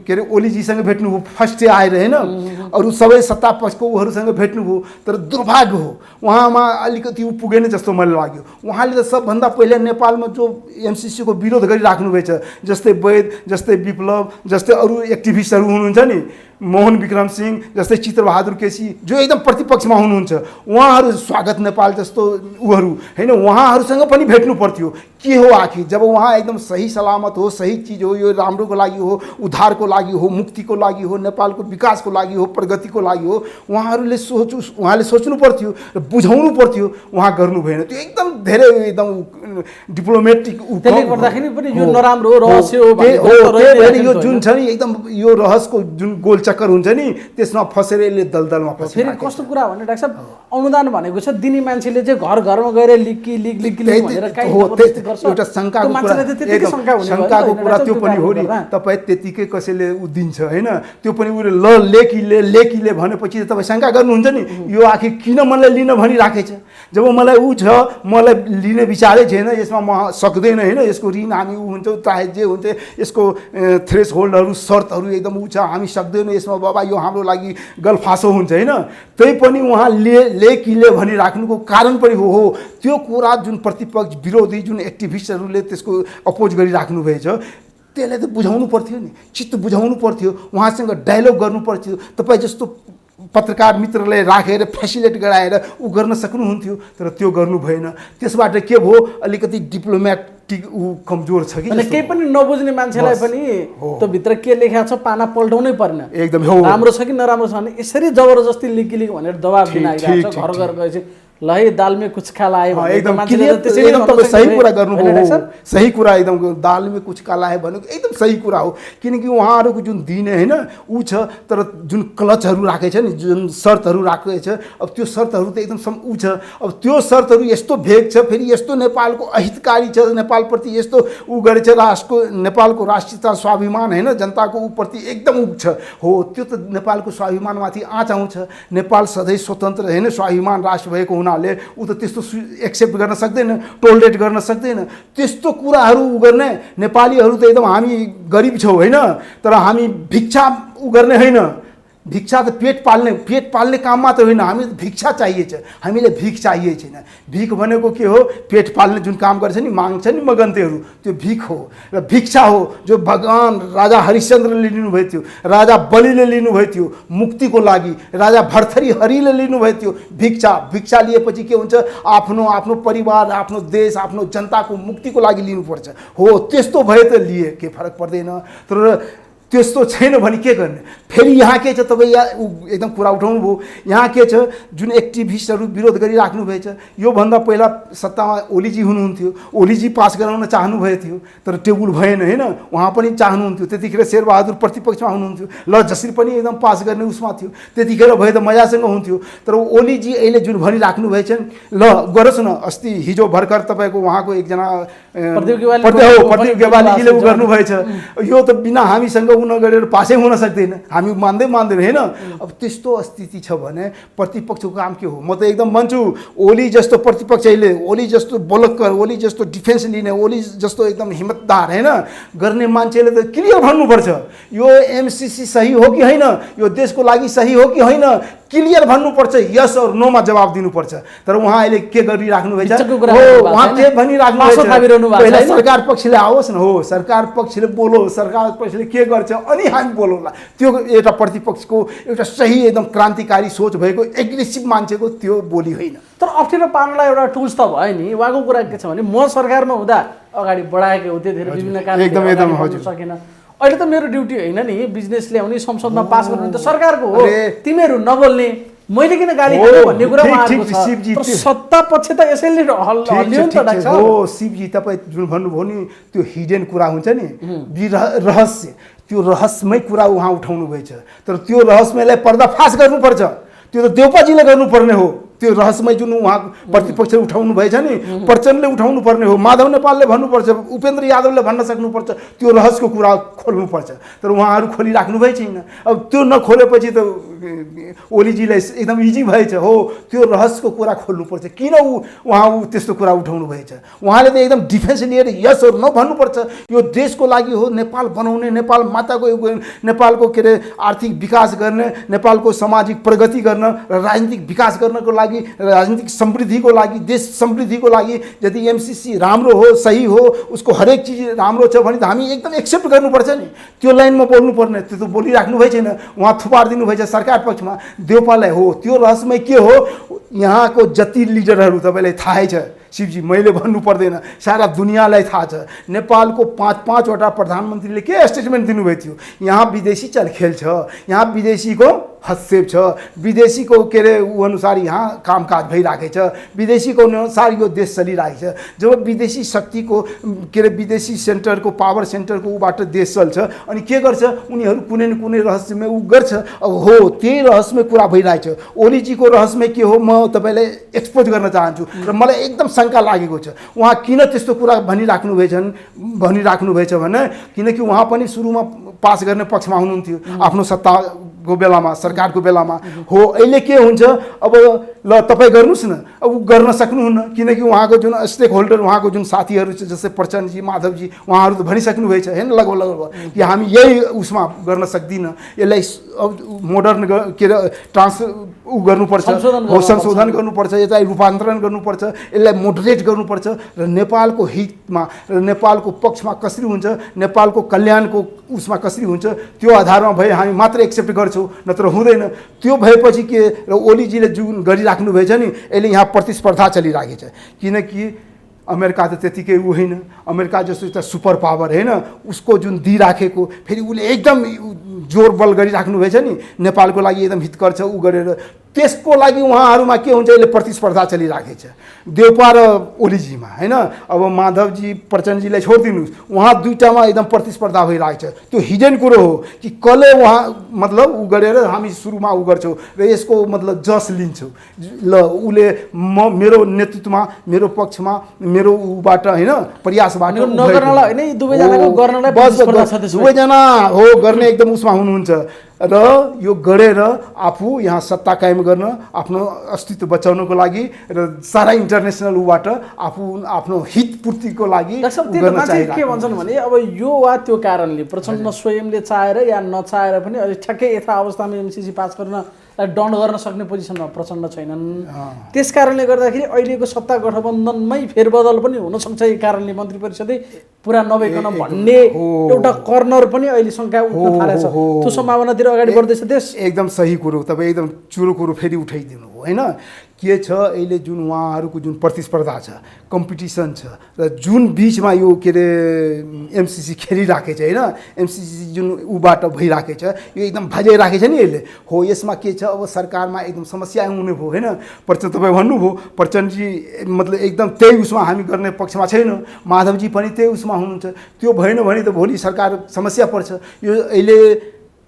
के अरे ओलीजीसँग भेट्नुभयो, फर्स्ट आएर होइन। अरू सबै सत्ता पक्षको उहरूसँग भेट्नुभयो। तर दुर्भाग्य हो उहाँमा अलिकति उ पुगेन जस्तो मलाई लाग्यो। उहाँले त सबभन्दा पहिले नेपालमा जो एमसीसीको विरोध गरिराख्नु भएछ, जस्तै वैद, जस्तै विप्लव, जस्तै अरू एक्टिभिस्टहरू हुनुहुन्छ नि, मोहन विक्रम सिंह जस्तै, चित्रबहादुर केसी जो एकदम प्रतिपक्षमा हुनुहुन्छ, उहाँहरू स्वागत नेपाल जस्तो उहरू होइन, उहाँहरूसँग पनि भेट्नु पर्थ्यो। के हो आखिर? जब उहाँ एकदम सही सलामत हो, सही चिज हो, यो राम्रोको लागि हो, उद्धारको लागि हो, मुक्तिको लागि हो, नेपालको विकासको लागि हो, प्रगतिको लागि हो, उहाँले सोच्नु पर्थ्यो र बुझाउनु पर्थ्यो। उहाँ गर्नु भएन। त्यो एकदम धेरै एकदम डिप्लोमेटिक त्यसले गर्दाखेरि पनि यो नराम्रो रहस्य हो। यो जुन छ नि एकदम यो रहस्यको जुन गोल चक्कर हुन्छ नि त्यसमा फसेर यसले दलदलमा फस्छ। फेरि कस्तो कुरा भने डाक्टर साहब, अनुदान भनेको छ दिने मान्छेले चाहिँ घर घरमा गएर लिक्की भनेर एउटा शङ्काको कुरा त्यो पनि हो नि। तपाईँ त्यतिकै कसैले उ दिन्छ होइन, त्यो पनि उसले लेकीले भनेपछि तपाईँ शङ्का गर्नुहुन्छ नि, यो आखिर किन मलाई लिन भनिराखेछ? जब मलाई ऊ छ, मलाई लिने विचारै छैन, यसमा म सक्दैन होइन, यसको ऋण हामी ऊ हुन्छ, चाहे जे हुन्छ, यसको थ्रेस होल्डहरू शर्तहरू एकदम ऊ छ, हामी सक्दैनौँ यसमा, बाबा यो हाम्रो लागि गलफासो हुन्छ होइन। त्यही पनि उहाँ लेकीले भनिराख्नुको कारण पनि हो त्यो कुरा जुन प्रतिपक्ष विरोधी जुन एक्टिभिस्टहरूले त्यसको अपोज गरिराख्नु भएछ त्यसलाई त बुझाउनु पर्थ्यो नि, चित्त बुझाउनु पर्थ्यो, उहाँसँग डायलग गर्नु पर्थ्यो। तपाईँ जस्तो पत्रकार मित्रलाई राखेर फेसिलिट गराएर उ गर्न सक्नुहुन्थ्यो, तर त्यो गर्नु भएन। त्यसबाट के भयो? अलिकति डिप्लोमेटिक उ कमजोर छ कि केही पनि नबुझ्ने मान्छेलाई पनि त्यो भित्र के लेखा छ पाना पल्टाउनै पर्न। एकदम राम्रो छ कि नराम्रो छ भने यसरी जबरजस्ती लिक भनेर दबाब दिन आइरहेको छ। घर घर गएपछि ल है दालमै कुछ काला आयो भने एकदम मान्छेले क्लियर त त्यसरी एकदम भन्नु तपाईँ सही सक्दैन, कुरा होइन गर्नुभयो डाक्टर साहब? सही कुरा एकदम दाल में कुछ काला है भनेको एकदम सही कुरा हो किनकि उहाँहरूको जुन दिने होइन ऊ छ तर जुन क्लचहरू राखेको छ नि जुन शर्तहरू राखेको छ अब त्यो शर्तहरू त एकदम ऊ छ अब त्यो शर्तहरू यस्तो भेग छ फेरि यस्तो नेपालको अहितकारी छ नेपालप्रति यस्तो ऊ गरेछ राष्ट्रको नेपालको राष्ट्रियता स्वाभिमान होइन जनताको ऊप्रति एकदम ऊ छ हो त्यो त नेपालको स्वाभिमानमाथि आँच आउँछ नेपाल सधैँ स्वतन्त्र होइन स्वाभिमान राष्ट्र भएको हुनाले ऊ त त्यस्तो एक्सेप्ट गर्न सक्दैन टोलरेट गर्न सक्दैन त्यस्तो कुराहरू ऊ गर्ने नेपालीहरू त एकदम हामी गरिब छौँ होइन तर हामी भिक्षा ऊ गर्ने होइन भिक्षा त पेट पाल्ने काममा त होइन हामी भिक्षा चाहिएछ हामीले भिख चाहिए छैन भिख भनेको के हो पेट पाल्ने जुन काम गर्छ नि माग्छ नि मगन्तेहरू त्यो भिख हो र भिक्षा हो जो भगवान राजा हरिश्चन्द्रले लिनुभएको थियो राजा बलिले लिनुभएको थियो मुक्तिको लागि राजा भर्तृहरिले लिनुभएको थियो भिक्षा लिएपछि के हुन्छ आफ्नो परिवार आफ्नो देश आफ्नो जनताको मुक्तिको लागि लिनुपर्छ हो त्यस्तो भए त लिए के फरक पर्दैन तर त्यस्तो छैन भने के गर्ने फेरि यहाँ के छ तपाईँ यहाँ एकदम कुरा उठाउनु भयो यहाँ के छ जुन एक्टिभिस्टहरू विरोध गरिराख्नु भएछ योभन्दा पहिला सत्तामा ओलीजी हुनुहुन्थ्यो ओलीजी पास गराउन चाहनुभएको थियो तर टेबुल भएन होइन उहाँ पनि चाहनुहुन्थ्यो त्यतिखेर शेरबहादुर प्रतिपक्षमा हुनुहुन्थ्यो ल जसरी पनि एकदम पास गर्ने उसमा थियो त्यतिखेर भए त मजासँग हुन्थ्यो तर ओलीजी अहिले जुन भनिराख्नु भएछन् ल गरोस् न अस्ति हिजो भर्खर तपाईँको उहाँको एकजना प्रदीप गेवालीजीले ऊ गर्नुभएछ यो त बिना हामीसँग ऊ नगरेर पासै हुन सक्दैन हामी मान्दैन होइन अब त्यस्तो स्थिति छ भने प्रतिपक्षको काम के हो म त एकदम भन्छु ओली जस्तो प्रतिपक्षले ओली जस्तो बोलक्कर ओली जस्तो डिफेन्स लिने ओली जस्तो एकदम हिम्मतदार होइन गर्ने मान्छेले त क्लियर भन्नुपर्छ यो एमसीसी सही हो कि होइन यो देशको लागि सही हो कि होइन क्लियर भन्नुपर्छ यस और नोमा जवाब दिनुपर्छ तर उहाँ अहिले के गरिराख्नु भएछ उहाँ के भनिराख्नु पहिला सरकार पक्षले आओस् न हो सरकार पक्षले बोलो सरकार पक्षले के गर्छ अनि हामी बोलौँला त्यो एउटा प्रतिपक्षको एउटा सही एकदम क्रान्तिकारी सोच भएको एग्रेसिभ मान्छेको त्यो बोली होइन तर अप्ठ्यारो पार्नलाई एउटा टुल्स त भयो नि उहाँको कुरा के छ भने म सरकारमा हुँदा अगाडि बढाएको हो त्यतिखेर विभिन्न कार्यक्रम सकेन अहिले त मेरो ड्युटी होइन नि बिजनेस ल्याउने संसदमा पास गर्नु त सरकारको हो तिमीहरू नबोल्ने मैले किन गाली खाने भन्ने कुरा उहाँहरुको छ तर सत्ता पक्ष त यसैले हल्लियो नि त डाक्टर हो शिवजी तपाईँ जुन भन्नुभयो नि त्यो हिडन कुरा हुन्छ नि रहस्य त्यो रहस्यमय कुरा उहाँ उठाउनु भएछ तर त्यो रहस्यमयलाई पर्दाफास गर्नुपर्छ त्यो त देउपाजीले गर्नुपर्ने हो त्यो रहस्यमय जुन उहाँ प्रतिपक्षले उठाउनु भएछ नि प्रचण्डले उठाउनु पर्ने हो माधव नेपालले भन्नुपर्छ उपेन्द्र यादवले भन्न सक्नुपर्छ त्यो रहस्यको कुरा खोल्नुपर्छ तर उहाँहरू खोलिराख्नु भएछ छैन अब त्यो नखोलेपछि त ओलीजीलाई एकदम इजी भएछ हो त्यो रहस्यको कुरा खोल्नुपर्छ किन उहाँ त्यस्तो कुरा उठाउनु भएछ उहाँले त एकदम डिफेन्स लिएर यस और नो भन्नुपर्छ यो देशको लागि हो नेपाल बनाउने नेपाल माताको नेपालको के अरे आर्थिक विकास गर्ने नेपालको सामाजिक प्रगति गर्न र राजनीतिक विकास गर्नको लागि राजनीतिक समृद्धिको लागि देश समृद्धिको लागि यदि एमसीसी राम्रो हो सही हो उसको हरेक चिज राम्रो छ भने त हामी एकदम एक्सेप्ट गर्नुपर्छ नि त्यो लाइनमा बोल्नुपर्ने त्यो त बोलिराख्नु भएछ छैन उहाँ थुपारिदिनु भएछ सरकार पक्षमा देउपालाई हो त्यो रहस्यमय के हो यहाँको जति लिडरहरू तपाईँलाई थाहै छ शिवजी मैले भन्नु पर्दैन सारा दुनियाँलाई थाहा छ नेपालको पाँचवटा प्रधानमन्त्रीले के स्टेटमेन्ट दिनुभएको थियो यहाँ विदेशी चलखेल छ यहाँ विदेशीको हस्तक्षेप छ विदेशीको के अरे ऊ अनुसार यहाँ कामकाज भइरहेको छ विदेशीको अनुसार यो देश चलिरहेको छ जब विदेशी शक्तिको के अरे विदेशी सेन्टरको पावर सेन्टरको ऊबाट देश चल्छ अनि के गर्छ उनीहरू कुनै न कुनै रहस्यमय ऊ गर्छ अब हो त्यही रहस्यमय कुरा भइरहेको छ ओलीजीको रहस्यमय के हो म तपाईँलाई एक्सपोज गर्न चाहन्छु र मलाई एकदम शङ्का लागेको छ उहाँ किन त्यस्तो कुरा भनिराख्नु भएछ भने किनकि उहाँ पनि सुरुमा पास गर्ने पक्षमा हुनुहुन्थ्यो आफ्नो सत्ताको बेलामा सरकारको बेलामा हो अहिले के हुन्छ अब ल तपाईँ गर्नुहोस् न अब गर्न सक्नुहुन्न किनकि उहाँको जुन स्टेक होल्डर उहाँको जुन साथीहरू छ जस्तै प्रचण्डजी माधवजी उहाँहरू त भनिसक्नु भएछ होइन लगभग कि हामी यही उसमा गर्न सक्दिनँ यसलाई मोडर्न के अरे ऊ गर्नुपर्छ संशोधन गर्नुपर्छ यसलाई रूपान्तरण गर्नुपर्छ यसलाई मोडरेट गर्नुपर्छ र नेपालको हितमा र नेपालको पक्षमा कसरी हुन्छ नेपालको कल्याणको उसमा कसरी हुन्छ त्यो आधारमा भए हामी मात्र एक्सेप्ट गर्छौँ नत्र हुँदैन त्यो भएपछि के र ओलीजीले जुन गरिराख्नु भएछ नि यसले यहाँ प्रतिस्पर्धा चलिरहेको छ किनकि अमेरिका त त्यतिकै ऊ होइन अमेरिका जस्तो एउटा सुपर पावर होइन उसको जुन दिइराखेको फेरि उसले एकदम जोर बल गरिराख्नु भएछ नि नेपालको लागि एकदम हितकर छ ऊ गरेर त्यसको लागि उहाँहरूमा के हुन्छ, यसले प्रतिस्पर्धा चलिराखेको छ देउपा र ओलीजीमा होइन। अब माधवजी प्रचण्डजीलाई छोडिदिनुहोस्, उहाँ दुईटामा एकदम प्रतिस्पर्धा भइरहेको छ। त्यो हिडन कुरो हो कि कसले उहाँ मतलब उ गरेर हामी सुरुमा उ गर्छौँ र यसको मतलब जस लिन्छौँ, ल उसले मेरो नेतृत्वमा, मेरो पक्षमा, मेरो उबाट होइन प्रयासबाट नगर्नलाई होइन, यी दुवैजनाको गर्नलाई प्रतिस्पर्धा छ। दुवैजना हो गर्ने एकदम उसमा हुनुहुन्छ र यो गरेर आफू यहाँ सत्ता कायम गर्न, आफ्नो अस्तित्व बचाउनको लागि र सारा इन्टरनेसनल उबाट आफू आफ्नो हित पूर्तिको लागि गर्न चाहिरहेको। के भन्छन् भने अब यो वा त्यो कारणले प्रचण्ड स्वयंले चाहेर या नचाहेर पनि अहिले ठ्याक्कै यथा अवस्थामा एमसीसी पास गर्न दण्ड गर्न सक्ने पोजिसनमा प्रचण्ड छैनन्। त्यस कारणले गर्दाखेरि अहिलेको सत्ता गठबन्धनमै फेरबदल पनि हुनसक्छ, यही कारणले मन्त्री परिषदै पुरा नभइकन भन्ने एउटा कर्नर पनि अहिले शङ्का उठ्न थालेछ। त्यो सम्भावनातिर अगाडि बढ्दैछ देश। एकदम सही कुरो, तपाईँ एकदम चुरो कुरो फेरि उठाइदिनु हो होइन। के छ अहिले जुन उहाँहरूको जुन प्रतिस्पर्धा छ, कम्पिटिसन छ र जुन बिचमा यो के अरे एमसीसी खेलिराखेको छ होइन, एमसीसी जुन उबाट भइराखेको छ, यो एकदम भजाइराखेको छ नि यसले। हो यसमा के छ, अब सरकारमा एकदम समस्या हुने भयो होइन। तपाईँ भन्नुभयो प्रचण्डजी मतलब एकदम त्यही उसमा हामी गर्ने पक्षमा छैन, माधवजी पनि त्यही उसमा हुनुहुन्छ। त्यो भएन भने त भोलि सरकार समस्या पर्छ। यो अहिले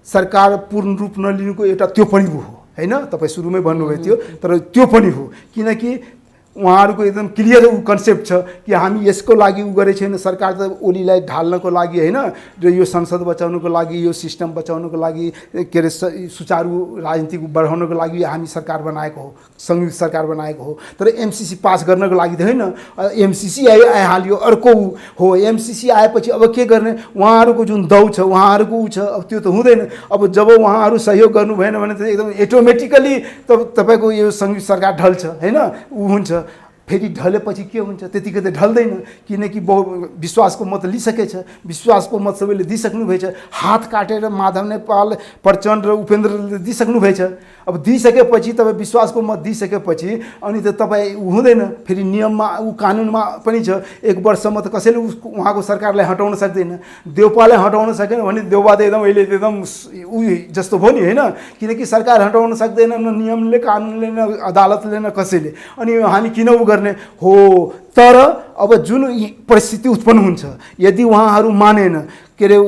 सरकार पूर्ण रूप नलिनुको एउटा त्यो पनि हो होइन, तपाईँ सुरुमै भन्नुभएको थियो, तर त्यो पनि हो किनकि उहाँहरूको एकदम क्लियर कन्सेप्ट छ कि हामी यसको लागि उ गरेको छैन। सरकार त ओलीलाई ढाल्नको लागि होइन, र यो संसद बचाउनको लागि, यो सिस्टम बचाउनको लागि, के अरे सुचारू राजनीति बढाउनको लागि हामी सरकार बनाएको हो, संयुक्त सरकार बनाएको हो। तर एमसीसी पास गर्नको लागि त होइन। एमसीसी आइहाल्यो, अर्को हो एमसीसी आएपछि अब के गर्ने, उहाँहरूको जुन दौ छ, उहाँहरूको ऊ छ, अब त्यो त हुँदैन। अब जब उहाँहरू सहयोग गर्नु भएन भने त एकदम एटोमेटिकली तपाईँको यो संयुक्त सरकार ढल्छ होइन, ऊ हुन्छ। फेरि ढलेपछि के हुन्छ, त्यतिकै त ढल्दैन किनकि विश्वासको मत लिइसकेछ, विश्वासको मत सबैले दिइसक्नु भएछ। हात काटेर माधव नेपाल, प्रचण्ड र उपेन्द्रले दिइसक्नु भएछ। अब दिइसकेपछि तपाईँ विश्वासको मत दिइसकेपछि अनि त तपाईँ हुँदैन। फेरि नियममा कानुनमा पनि छ 1 वर्षसम्म त कसैले उहाँको सरकारलाई हटाउन सक्दैन। देउपालाई हटाउन सकेन भने देउपा त एकदम अहिले एकदम जस्तो भयो नि होइन, किनकि सरकार हटाउन सक्दैन, न नियमले, कानुनले, न अदालतले, न कसैले। अनि हामी किन गर्ने हो। तर अब जुन परिस्थिति उत्पन्न हुन्छ, यदि उहाँहरू मानेन, के अरे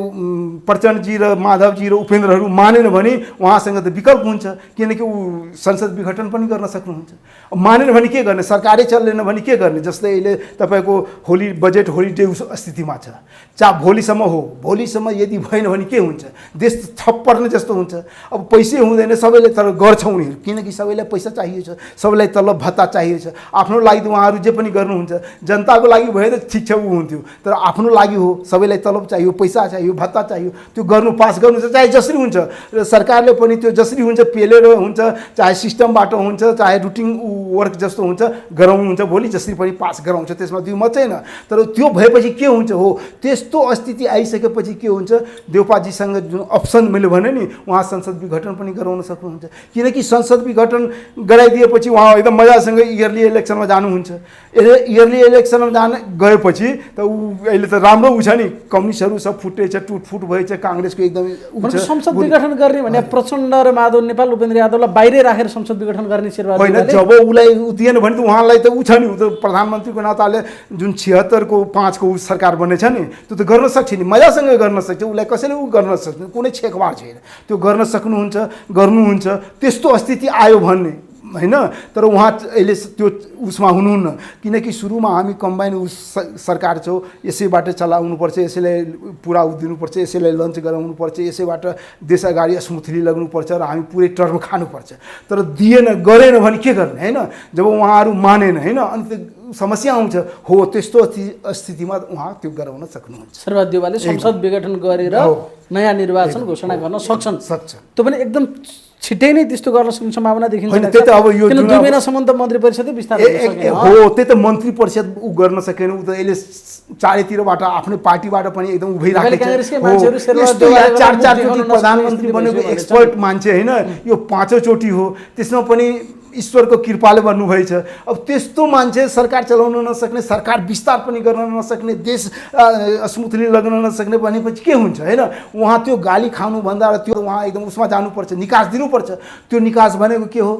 प्रचण्डजी र माधवजी र उपेन्द्रहरू मानेन भने उहाँसँग त विकल्प हुन्छ, किनकि ऊ संसद विघटन पनि गर्न सक्नुहुन्छ। मानेन भने के गर्ने, सरकारै चल्दैन भने के गर्ने। जस्तै अहिले तपाईँको होली बजेट होलिडे स्थितिमा छ, भोलिसम्म हो, भोलिसम्म यदि भएन भने के हुन्छ, देश ठप पर्ने जस्तो हुन्छ। अब पैसै हुँदैन सबैले, तर गर्छ उनीहरू, किनकि सबैलाई पैसा चाहिएको छ, सबैलाई तलब भत्ता चाहिएको छ। आफ्नो लागि त उहाँहरू जे पनि गर्नुहुन्छ, जनताको लागि भए त ठिक छ ऊ हुन्थ्यो, तर आफ्नो लागि हो, सबैलाई तलब चाहियो, पैसा चाहियो, भत्ता चाहियो, त्यो गर्नु पास गर्नु छ, चाहे जसरी हुन्छ। र सरकारले पनि त्यो जसरी हुन्छ पेलेर हुन्छ, चाहे सिस्टमबाट हुन्छ, चाहे रुटिन वर्क जस्तो हुन्छ गराउनुहुन्छ, भोलि जसरी पनि पास गराउँछ, त्यसमा दुई मत छैन। तर त्यो भएपछि के हुन्छ हो, त्यस्तो स्थिति आइसकेपछि के हुन्छ, देउपाजीसँग जुन अप्सन मैले भने नि, उहाँ संसद विघटन पनि गराउन सक्नुहुन्छ। किनकि संसद विघटन गराइदिएपछि उहाँ एकदम मजासँग इयरली इलेक्सनमा जानुहुन्छ। इयरली इलेक्सनमा गएपछि त ऊ अहिले त राम्रो उ छ नि, कम्युनिस्टहरू सब फुटेछ, टुटफुट भएछ, काङ्ग्रेसको एकदम संसद विघटन गर्ने भने प्रचण्ड र माधव नेपाल, उपेन्द्र यादवलाई बाहिरै राखेर संसद विघटन गर्ने शेरबहादुर होइन। जब उसलाई दिएन भने त उहाँलाई त ऊ छ नि, ऊ त प्रधानमन्त्रीको नाताले जुन 76 को 5 को सरकार बनेछ नि, त्यो त गर्न सक्छ नि, मजासँग गर्न सक्छ। उसलाई कसैले ऊ गर्न सक्छ, कुनै छेकबार छैन, त्यो गर्न सक्नुहुन्छ, गर्नुहुन्छ। त्यस्तो स्थिति आयो भन्ने होइन, तर उहाँ अहिले त्यो उसमा हुनुहुन्न, किनकि सुरुमा हामी कम्बाइन सरकार छौँ, यसैबाट चलाउनुपर्छ, यसैलाई पुरा दिनुपर्छ, यसैलाई लन्च गराउनुपर्छ, यसैबाट देश अगाडि स्मुथली लग्नुपर्छ र हामी पुरै टर्म खानुपर्छ। तर दिएन, गरेन भने के गर्ने होइन। जब उहाँहरू मानेन होइन, अनि त्यो समस्या आउँछ हो। त्यस्तो स्थितिमा उहाँ त्यो गराउन सक्नुहुन्छ। शेरबहादुर देउवाले संसद विघटन गरेर नयाँ निर्वाचन घोषणा गर्न सक्छन्। त्यो पनि एकदम छिट्टै नै त्यस्तो गर्न सक्ने सम्भावना देखिन्छ। त्यही त अब यो 2 महिनासम्म त मन्त्री परिषदै विस्तार हो, त्यही त मन्त्री परिषद ऊ गर्न सकेन। ऊ त अहिले चारैतिरबाट आफ्नै पार्टीबाट पनि एकदम उभिराखेको छ। 4 चोटि प्रधानमन्त्री बनेको एक्सपर्ट मान्छे होइन, यो 5औं चोटि हो। त्यसमा पनि ईश्वरको कृपाले भन्नुभएछ। अब त्यस्तो मान्छे सरकार चलाउन नसक्ने, सरकार विस्तार पनि गर्न नसक्ने, देश स्मुथली लग्न नसक्ने भनेपछि के हुन्छ हैन। उहाँ त्यो गाली खानुभन्दा र त्यो उहाँ एकदम उसमा जानुपर्छ, निकास दिनुपर्छ। त्यो निकास भनेको के हो,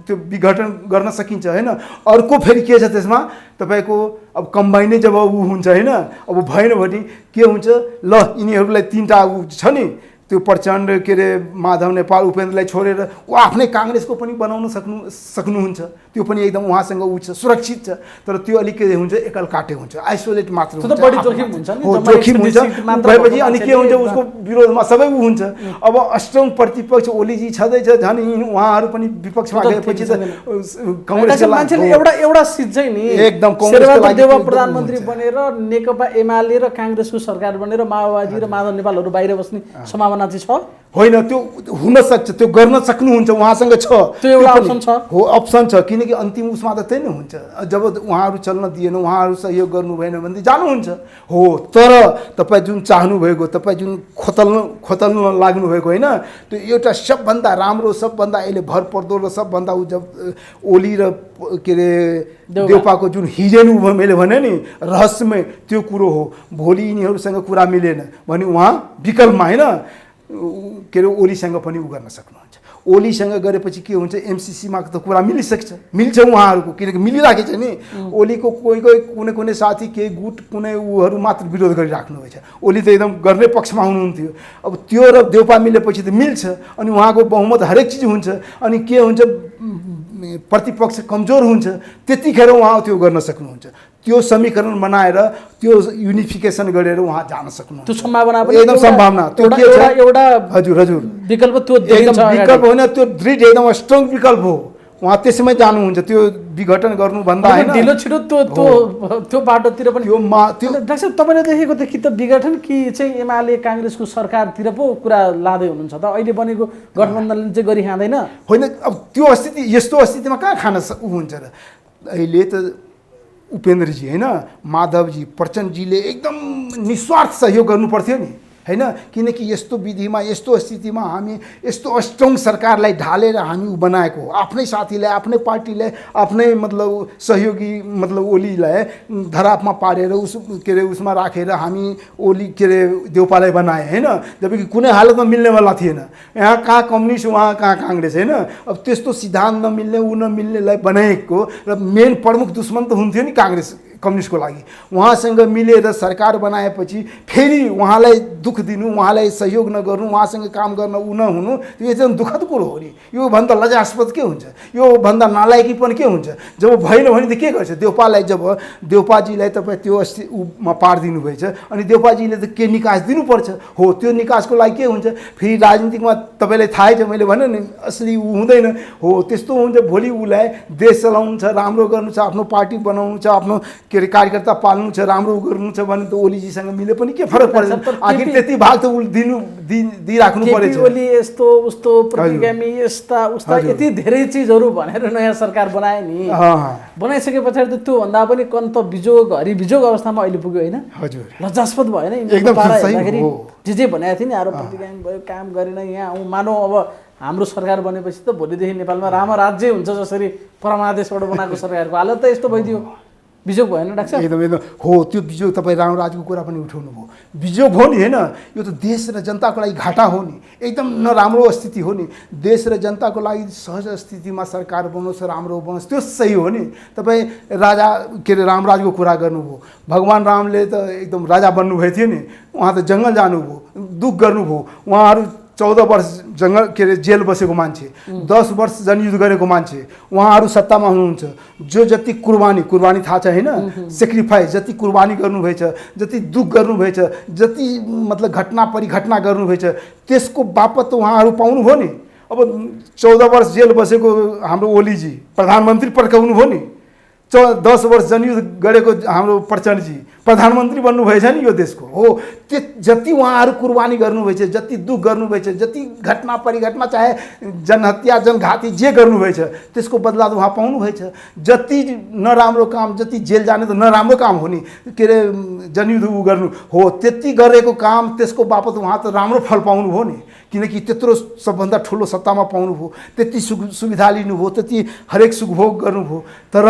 त्यो विघटन गर्न सकिन्छ हैन। अर्को फेरि के छ त्यसमा तपाईँको अब कम्बाइनै जब ऊ हुन्छ हैन, अब भएन भने के हुन्छ, ल यिनीहरूलाई 3टा ऊ छ नि, त्यो प्रचण्ड के अरे माधव नेपाल उपेन्द्रलाई छोडेर ऊ आफ्नै काङ्ग्रेसको पनि बनाउन सक्नुहुन्छ। त्यो पनि एकदम उहाँसँग ऊ छ, सुरक्षित छ। तर त्यो अलिक के हुन्छ, एकल काटे हुन्छ, आइसोलेट मात्र हुन्छ, बढी जोखिम हुन्छ नि। हो, जोखिम हुन्छ भएपछि अनि के हुन्छ, उसको विरोधमा सबै ऊ हुन्छ। अब अष्टौं प्रतिपक्ष ओलीजी छँदैछ, झन् उहाँहरू पनि विपक्षमा गएपछि त काङ्ग्रेसको मान्छेले एउटा सिट चाहिँ नि एकदम शेरबहादुर देउवा प्रधानमन्त्री बनेर नेकपा एमाले र काङ्ग्रेसको सरकार बनेर माओवादी र माधव नेपालहरू बाहिर बस्ने सम्भावना चाहिँ छ होइन। त्यो हुन सक्छ, त्यो गर्न सक्नुहुन्छ, उहाँसँग छ, त्यो एउटा अप्सन छ। हो, अप्सन छ, किनकि अन्तिम उसमा त त्यही नै हुन्छ। जब उहाँहरू चल्न दिएन, उहाँहरू सहयोग गर्नु भएन भने जानुहुन्छ हो। तर तपाईँ जुन चाहनुभएको, तपाईँ जुन खोतल्न लाग्नुभएको होइन, त्यो एउटा सबभन्दा राम्रो, सबभन्दा अहिले भरपर्दो र सबभन्दा ऊ जब ओली र के अरे देउपाको जुन हिजन मैले भने नि रहस्यमय त्यो कुरो हो। भोलि यिनीहरूसँग कुरा मिलेन भने उहाँ विकल्पमा होइन के अरे ओलीसँग पनि उ गर्न सक्नुहुन्छ। ओलीसँग गरेपछि के हुन्छ, एमसीसीमा त कुरा मिल्छ उहाँहरूको, किनकि मिलिराखेको छ नि। ओलीको कुनै कुनै साथी केही गुट कुनै उहरू मात्र विरोध गरिराख्नु भएछ, ओली त एकदम गर्ने पक्षमा हुनुहुन्थ्यो। अब त्यो र देउपा मिलेपछि त मिल्छ, अनि उहाँको बहुमत हरेक चिज हुन्छ। अनि के हुन्छ, प्रतिपक्ष कमजोर हुन्छ, त्यतिखेर उहाँ त्यो गर्न सक्नुहुन्छ। त्यो समीकरण बनाएर त्यो युनिफिकेसन गरेर उहाँ जान सक्नुहुन्छ। त्यो सम्भावना पनि एकदम सम्भावना त्यो के छ, एउटा हजुर विकल्प त्यो एकदम विकल्प होइन, त्यो दृढ एकदम स्ट्रङ विकल्प हो। उहाँ त्यसमै जानुहुन्छ, त्यो विघटन गर्नुभन्दा होइन, ढिलो छिटो त्यो बाटोतिर पनि त्यो डाक्टर साहब तपाईँले देखेको त कि त विघटन कि चाहिँ एमाले काङ्ग्रेसको सरकारतिर पो कुरा लाँदै हुनुहुन्छ त। अहिले बनेको गठबन्धनले चाहिँ गरी खाँदैन होइन। अब त्यो स्थिति, यस्तो स्थितिमा कहाँ खान हुन्छ र। अहिले त उपेन्द्रजी होइन, माधवजी, प्रचण्डजीले एकदम निस्वार्थ सहयोग गर्नुपर्थ्यो नि होइन। किनकि यस्तो विधिमा, यस्तो स्थितिमा हामी यस्तो स्ट्रङ सरकारलाई ढालेर हामी ऊ बनाएको, आफ्नै साथीलाई, आफ्नै पार्टीलाई, आफ्नै मतलब सहयोगी मतलब ओलीलाई धरापमा पारेर उस के अरे उसमा राखेर हामी ओली के अरे देउपालाई बनाए होइन। जबकि कुनै हालतमा मिल्नेवाला थिएन। यहाँ कहाँ कम्युनिस्ट, उहाँ कहाँ काङ्ग्रेस होइन। अब त्यस्तो सिद्धान्त नमिल्ने, ऊ नमिल्नेलाई बनाएको र मेन प्रमुख दुश्मन त हुन्थ्यो नि काङ्ग्रेस कम्युनिस्टको लागि। उहाँसँग मिलेर सरकार बनाएपछि फेरि उहाँलाई दुःख दिनु, उहाँलाई सहयोग नगर्नु, उहाँसँग काम गर्न ऊ नहुनु, त्यो एकदम दुःखद कुरो हो नि। योभन्दा लज्जास्पद के हुन्छ, योभन्दा नालायकीपन के हुन्छ। जब भएन भने त के गर्छ, देउपालाई जब देउपाजीलाई तपाईँ त्यो अस्ति उमा पारिदिनु भएछ, अनि देउपाजीले त के निकास दिनुपर्छ। हो, त्यो निकासको लागि के हुन्छ, फेरि राजनीतिकमा तपाईँलाई थाहै छ, मैले भने नि असली ऊ हुँदैन। हो, त्यस्तो हुन्छ। भोलि उसलाई देश चलाउनु छ, राम्रो गर्नु छ, आफ्नो पार्टी बनाउनु छ, आफ्नो के अरे कार्यकर्ता पाल्नु छ, राम्रो गर्नु छ भने त ओलीजीसँग मिले पनि के फरक पर्छ। आखिर त्यति भाग त दिइराख्नु परेछ। ओली यस्तो उस्तो प्रतिगामी यस्ता उस्ता यति धेरै चिजहरू भनेर नयाँ सरकार बनाए नि। बनाइसके पछाडि त त्योभन्दा पनि कन्त बिजोग हरिबिजोग अवस्थामा अहिले पुग्यो होइन। हजुर, लज्जास्पद भएन एकदम सही हो। जे भनेको थियो नि, आरोप प्रतिगामी भयो, काम गरेन। यहाँ मानौ अब हाम्रो सरकार बनेपछि त भोलिदेखि नेपालमा रामराज्य हुन्छ, जसरी परमादेशबाट बनाएको सरकारको हालत त यस्तो भइदियो। बिजोग भएन डाक्टर? एकदम हो। त्यो बिजोग तपाईँ रामराजको कुरा पनि उठाउनु भयो, बिजोग हो नि होइन। यो त देश र जनताको लागि घाटा हो नि, एकदम नराम्रो स्थिति हो नि। देश र जनताको लागि सहज स्थितिमा सरकार बनोस्, राम्रो बनोस्, त्यो सही हो नि। तपाईँ राजा के अरे रामराजको कुरा गर्नुभयो। भगवान् रामले त एकदम राजा बन्नुभएको थियो नि, उहाँ त जङ्गल जानुभयो, दुःख गर्नुभयो। उहाँहरू 14 वर्ष जङ्गल के अरे जेल बसेको मान्छे, 10 वर्ष जनयुद्ध गरेको मान्छे, उहाँहरू सत्तामा हुनुहुन्छ। जो जति कुर्बानी थाहा छ होइन, सेक्रिफाइस जति कुर्बानी गर्नुभएछ, जति दुःख गर्नुभएछ, जति मतलब घटना परिघटना गर्नुभएछ, त्यसको बापत त उहाँहरू पाउनुभयो नि। अब 14 वर्ष जेल बसेको हाम्रो ओलीजी प्रधानमन्त्री पड्काउनु भयो नि। 10 वर्ष जनयुद्ध गरेको हाम्रो प्रचण्डजी प्रधानमन्त्री बन्नुभएछ नि यो देशको। हो, त्यो जति उहाँहरू कुर्बानी गर्नुभएछ, जति दुःख गर्नुभएछ, जति घटना परिघटना चाहे जनहत्या जनघाती जे गर्नुभएछ, त्यसको बदला त उहाँ पाउनुभएछ। जति नराम्रो काम, जति जेल जाने त नराम्रो काम हो नि, के अरे जनयुद्ध ऊ गर्नु हो, त्यति गरेको काम त्यसको बापत उहाँ त राम्रो फल पाउनुभयो नि। किनकि त्यत्रो सबभन्दा ठुलो सत्तामा पाउनुभयो, त्यति सुविधा लिनुभयो, त्यति हरेक सुखभोग गर्नुभयो, तर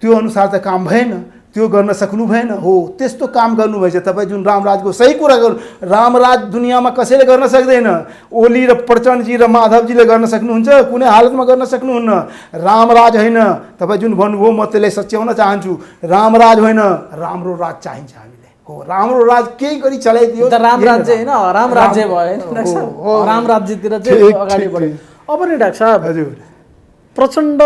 त्यो अनुसार त काम भएन, त्यो गर्न सक्नु भएन। हो त्यस्तो काम गर्नुभएछ तपाईँ जुन रामराजको सही कुरा गर्नु। रामराज दुनियाँमा कसैले गर्न सक्दैन। ओली र प्रचण्डजी र माधवजीले गर्न सक्नुहुन्छ, कुनै हालतमा गर्न सक्नुहुन्न। रामराज होइन, तपाईँ जुन भन्नुभयो म त्यसलाई सच्याउन चाहन्छु, रामराज होइन, राम्रो राज चाहिन्छ हामीले। हो राम्रो राज केही गरी चलाइदियो त राम राज्य होइन राम राज्य भयो, राम राज्यतिर चाहिँ अगाडि बढ्यो। अब नि डाक्टर साहब, हजुर प्रचण्ड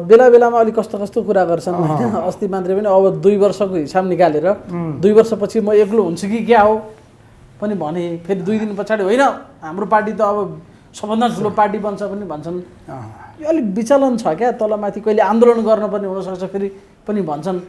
बेला बेलामा अलिक कस्तो कस्तो कुरा गर्छन् होइन। अस्ति मात्रै पनि अब 2 वर्षको हिसाब निकालेर 2 वर्षपछि म एक्लो हुन्छु कि क्या हो पनि भने, फेरि 2 दिन पछाडि होइन हाम्रो पार्टी त अब सबभन्दा ठुलो पार्टी बन्छ पनि भन्छन्। यो अलिक विचलन छ क्या, तलमाथि कहिले आन्दोलन गर्न पनि हुनसक्छ फेरि पनि भन्छन्।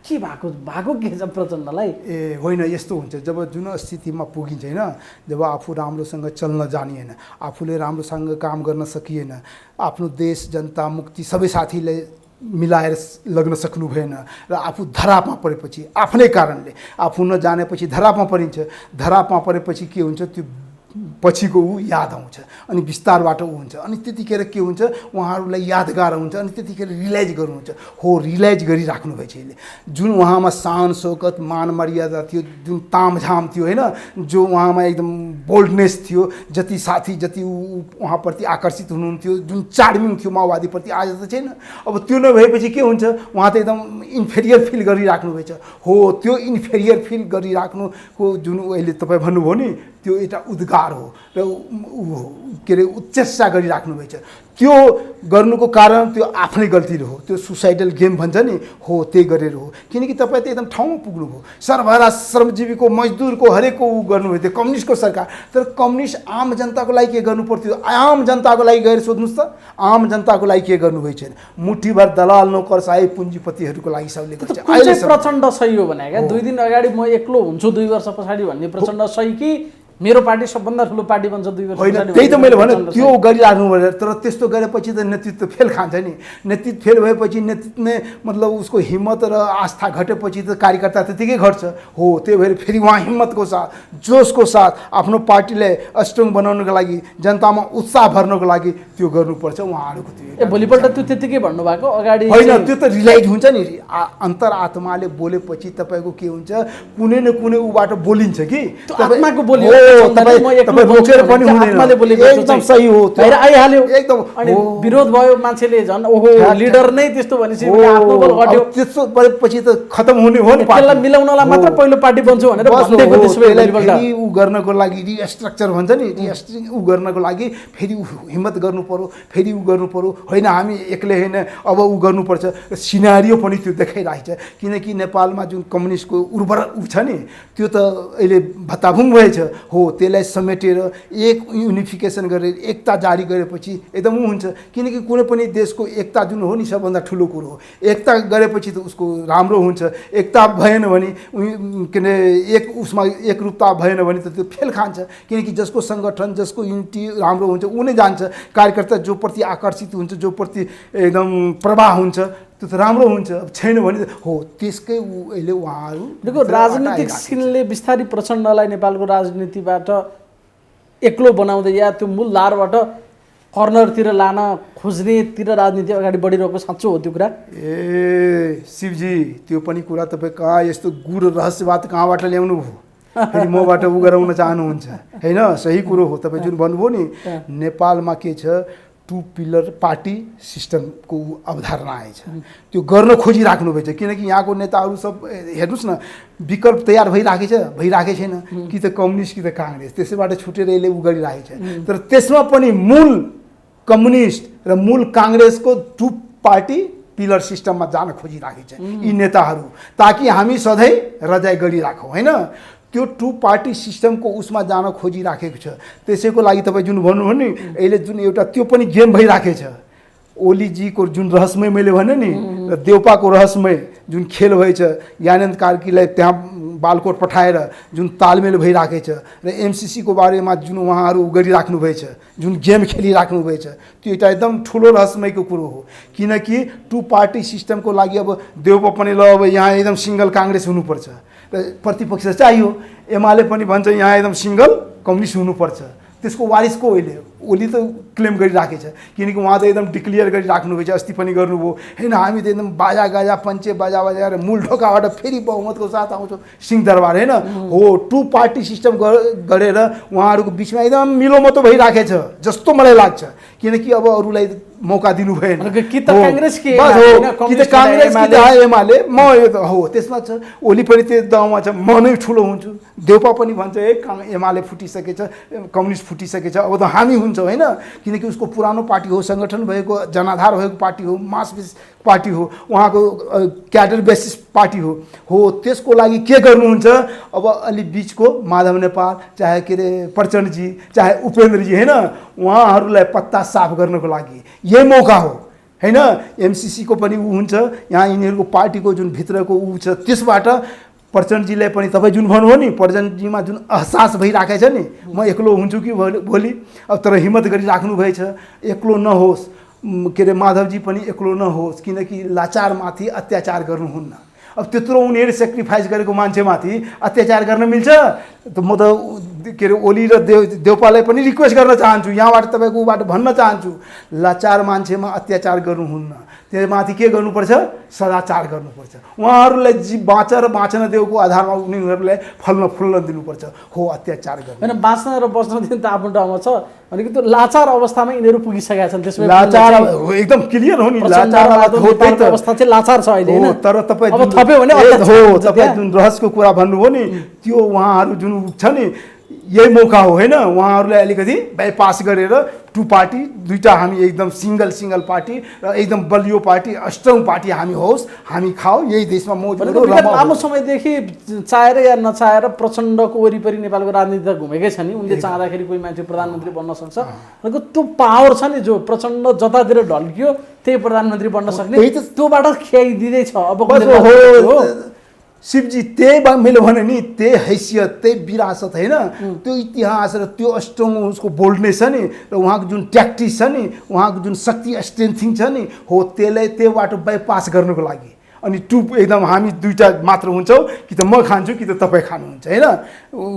के भएको के छ प्रचण्डलाई? ए होइन, यस्तो हुन्छ जब जुन स्थितिमा पुगिन्छ होइन, जब आफू राम्रोसँग चल्न जानिएन, आफूले राम्रोसँग काम गर्न सकिएन, आफ्नो देश जनता मुक्ति सबै साथीलाई मिलाएर लग्न सक्नु भएन र आफू धरापमा परेपछि आफ्नै कारणले आफू नजानेपछि धरापमा परिन्छ। धरापमा परेपछि के हुन्छ, त्यो पछिको ऊ याद आउँछ अनि विस्तारबाट ऊ हुन्छ अनि त्यतिखेर के हुन्छ, उहाँहरूलाई यादगार हुन्छ अनि त्यतिखेर रियलाइज गर्नुहुन्छ। हो रियलाइज गरिराख्नु भएछ यसले। जुन उहाँमा शान शौकत मान मर्यादा थियो, जुन तामझाम थियो होइन, जो उहाँमा एकदम बोल्डनेस थियो, जति साथी जति उहाँप्रति आकर्षित हुनुहुन्थ्यो, जुन चार्मिङ थियो माओवादीप्रति, आज त छैन। अब त्यो नभएपछि के हुन्छ, उहाँ त एकदम इन्फेरियर फिल गरिराख्नु भएछ। हो त्यो इन्फेरियर फिल गरिराख्नुको जुन अहिले तपाईँ भन्नुभयो नि, त्यो एउटा उद्गार हो र के अरे उच्चस्या गरिराख्नु भएछ। त्यो गर्नुको कारण त्यो आफ्नै गल्ती हो, त्यो सुसाइडल गेम भन्छ नि, हो त्यही गरेर हो। किनकि तपाईँ त एकदम ठाउँमा पुग्नुभयो, सरभरा श्रमजीवीको मजदुरको हरेकको ऊ गर्नुभयो, त्यो कम्युनिस्टको सरकार। तर कम्युनिस्ट आम जनताको लागि के गर्नु पर्थ्यो, आम जनताको लागि गएर सोध्नुहोस् त, आम जनताको लागि के गर्नुभएको छैन। मुठीभर दलाल नोकरसाही पुँजीपतिहरूको लागि सबले गर्छ। अहिले प्रचण्ड सही हो भने क्या, 2 दिन अगाडि म एक्लो हुन्छु 2 वर्ष पछाडि भन्ने प्रचण्ड सही कि मेरो पार्टी सबभन्दा ठुलो पार्टी बन्छ 2 वर्ष होइन? त्यही त मैले भने त्यो गरिराख्नु पर्यो। तर त्यस्तो गरेपछि त नेतृत्व फेल खान्छ नि। नेतृत्व फेल भएपछि नेतृत्व नै मतलब उसको हिम्मत र आस्था घटेपछि त कार्यकर्ता त्यतिकै घट्छ। हो त्यही भएर फेरि उहाँ हिम्मतको साथ जोसको साथ आफ्नो पार्टीलाई स्ट्रङ बनाउनको लागि, जनतामा उत्साह भर्नको लागि त्यो गर्नुपर्छ उहाँहरूको। त्यो भोलिपल्ट त्यो त्यतिकै भन्नुभएको अगाडि होइन, त्यो त रिलाइज हुन्छ नि। अन्तरात्माले बोलेपछि तपाईँको के हुन्छ, कुनै न कुनै उबाट बोलिन्छ कि आत्माको बोलियो, एकदम सही हो, आइहाल्यो एकदम। अनि विरोध भयो, मान्छेले झन् ओहो लिडर नै त्यस्तो भनेपछि आफ्नो बल घट्यो। त्यस्तो गरेपछि त खतम हुने हो नि। त्यसलाई मिलाउनलाई मात्र पहिलो पार्टी बन्छु भनेर भन्दैको फेरि ऊ गर्नको लागि रिस्ट्रक्चर भन्छ नि, ऊ गर्नको लागि फेरि हिम्मत गर्नु पर्यो, फेरि ऊ गर्नु पर्यो। होइन हामी एक्लै होइन, अब ऊ गर्नुपर्छ। सिनारियो पनि त्यो देखाइरहेछ। किनकि नेपालमा जुन कम्युनिस्टको उर्वर ऊ छ नि, त्यो त अहिले भत्ताभुङ भएछ। हो त्यसलाई समेटेर एक युनिफिकेसन गरेर एकता जारी गरेपछि एकदम हुन्छ। किनकि कुनै पनि देशको एकता जुन हो नि सबभन्दा ठुलो कुरो हो। एकता गरेपछि त उसको राम्रो हुन्छ। एकता भएन भने के अरे उसमा एकरूपता भएन भने त त्यो फेल खान्छ। किनकि जसको सङ्गठन जसको युनिटी राम्रो हुन्छ ऊ नै जान्छ। कार्यकर्ता जो प्रति आकर्षित हुन्छ, जो प्रति एकदम प्रवाह हुन्छ, त्यो त राम्रो हुन्छ। छैन भने हो त्यसकै अहिले उहाँहरू देखो राजनीतिक सिनले बिस्तारै प्रचण्डलाई नेपालको राजनीतिबाट एक्लो बनाउँदै या त्यो मूल धारबाट कर्नरतिर लान खोज्नेतिर राजनीति अगाडि बढिरहेको साँचो हो त्यो कुरा? ए शिवजी, त्यो पनि कुरा तपाईँ कहाँ यस्तो गुड रहस्यवाद कहाँबाट ल्याउनु भयो? फेरि मबाट उ गराउन चाहनुहुन्छ होइन? सही कुरो हो तपाईँ जुन भन्नुभयो नि। नेपालमा के छ, 2 पिलर पार्टी सिस्टमको अवधारणा आएछ। त्यो गर्न खोजिराख्नु भएछ। किनकि यहाँको नेताहरू सब हेर्नुहोस् न, विकल्प तयार भइराखेको छैन, कि त कम्युनिस्ट कि त काङ्ग्रेस। त्यसैबाट छुटेर यसले उ गरिराखेको छ। तर त्यसमा पनि मूल कम्युनिस्ट र मूल काङ्ग्रेसको 2 पार्टी पिलर सिस्टममा जान खोजिराखेको छ यी नेताहरू, ताकि हामी सधैँ रजाइ गरिराखौँ होइन? त्यो 2 पार्टी सिस्टमको उसमा जान खोजिराखेको छ। त्यसैको लागि तपाईँ जुन भन्नुभयो नि, अहिले जुन एउटा त्यो पनि गेम भइराखेको छ। ओलीजीको जुन रहस्यमय मैले भने नि, र देउपाको रहस्यमय जुन खेल भएछ, ज्ञानेन्द्र कार्कीलाई त्यहाँ बालकोट पठाएर जुन तालमेल भइराखेको छ, र एमसीसीको बारेमा जुन उहाँहरू गरिराख्नु भएछ, जुन गेम खेलिराख्नु भएछ, त्यो एउटा एकदम ठुलो रहस्यमयको कुरो हो। किनकि 2 पार्टी सिस्टमको लागि अब देउपा पनि ल अब यहाँ एकदम सिङ्गल काङ्ग्रेस हुनुपर्छ, र प्रतिपक्ष चाहियो। एमाले पनि भन्छ यहाँ एकदम सिङ्गल कम्युनिस्ट हुनुपर्छ। त्यसको वारिस को अहिले ओली त क्लेम गरिराखेछ किनकि उहाँ त एकदम डिक्लियर गरिराख्नुभएछ अस्ति पनि गर्नुभयो होइन हामी त एकदम बाजा गाजा पञ्चे बाजा बाजा मूल ढोकाबाट फेरि बहुमतको साथ आउँछौँ सिंहदरबार होइन हो टु पार्टी सिस्टम गरेर उहाँहरूको बिचमा एकदम मिलोमतो भइराखेछ जस्तो मलाई लाग्छ किनकि अब अरूलाई मौका दिनु भएन कि त काङ्ग्रेस कि काङ्ग्रेस कि त एमाले म यो त हो त्यसमा छ ओली पनि त्यो दाउमा छ म नै ठुलो हुन्छु देउपा पनि भन्छ एमाले फुटिसकेछ कम्युनिस्ट फुटिसकेछ अब त हामी हुन्छौँ होइन किनकि उसको पुरानो पार्टी हो सङ्गठन भएको जनाधार भएको पार्टी हो मास बेस पार्टी हो उहाँको क्याडर बेसिस पार्टी हो त्यसको लागि के गर्नुहुन्छ अब अलि बिचको माधव नेपाल चाहे के अरे प्रचण्डजी चाहे उपेन्द्रजी होइन उहाँहरूलाई पत्ता साफ गर्नको लागि यही मौका हो होइन एमसिसीको पनि ऊ हुन्छ यहाँ यिनीहरूको पार्टीको जुन भित्रको ऊ छ त्यसबाट प्रचण्डजीलाई पनि तपाईँ जुन भन्नुभयो नि प्रचण्डजीमा जुन अहसास भइराखेको छ नि म एक्लो हुन्छु कि भोलि अब तर हिम्मत गरिराख्नु भएछ एक्लो नहोस् के अरे माधवजी पनि एक्लो नहोस् किनकि लाचारमाथि अत्याचार गर्नुहुन्न अब त्यत्रो उनीहरू सेक्रिफाइस गरेको मान्छेमाथि अत्याचार गर्न मिल्छ त म त के अरे ओली र देउपालाई पनि रिक्वेस्ट गर्न चाहन्छु यहाँबाट तपाईँको उबाट भन्न चाहन्छु लाचार मान्छेमा अत्याचार गर्नुहुन्न त्यसमाथि के गर्नुपर्छ सदाचार गर्नुपर्छ उहाँहरूलाई बाँचन देउको आधारमा उनीहरूलाई फल्न फुल्न दिनुपर्छ हो अत्याचार गर्नु होइन बाँच्न र बस्न दिन त आफ्नो ठाउँमा छ भनेको त्यो लाचार अवस्थामा यिनीहरू पुगिसकेका छन् त्यसमा लाचार एकदम क्लियर हो नि लाचार अवस्था चाहिँ लाचार छ अहिले हो तर तपाईँ अब थप्यो भने हो तपाईँ जुन रहस्यको कुरा भन्नुभयो नि त्यो उहाँहरू जुन छ नि यही मौका हो होइन उहाँहरूलाई अलिकति बाइपास गरेर टु पार्टी दुईवटा हामी एकदम सिङ्गल पार्टी र एकदम बलियो पार्टी स्ट्रङ पार्टी हामी होस् हामी खाऊ यही देशमा लामो समयदेखि चाहेर या नचाहेर प्रचण्डको वरिपरि नेपालको राजनीति त घुमेकै छ नि उनले चाहँदाखेरि कोही मान्छे प्रधानमन्त्री बन्न सक्छ भनेको त्यो पावर छ नि जो प्रचण्ड जतातिर ढल्कियो त्यही प्रधानमन्त्री बन्न सक्ने त्योबाट ख्याइदिँदैछ अब शिवजी त्यही मैले भने नि त्यही हैसियत त्यही विरासत होइन त्यो इतिहास र त्यो स्ट्रङ उसको बोल्डनेस छ नि र उहाँको जुन ट्याक्टिस छ नि उहाँको जुन शक्ति स्ट्रेन्थिङ छ नि हो त्यसलाई त्योबाट बाइपास गर्नुको लागि अनि एकदम हामी दुईवटा मात्र हुन्छौँ कि त म खान्छु कि त तपाईँ खानुहुन्छ होइन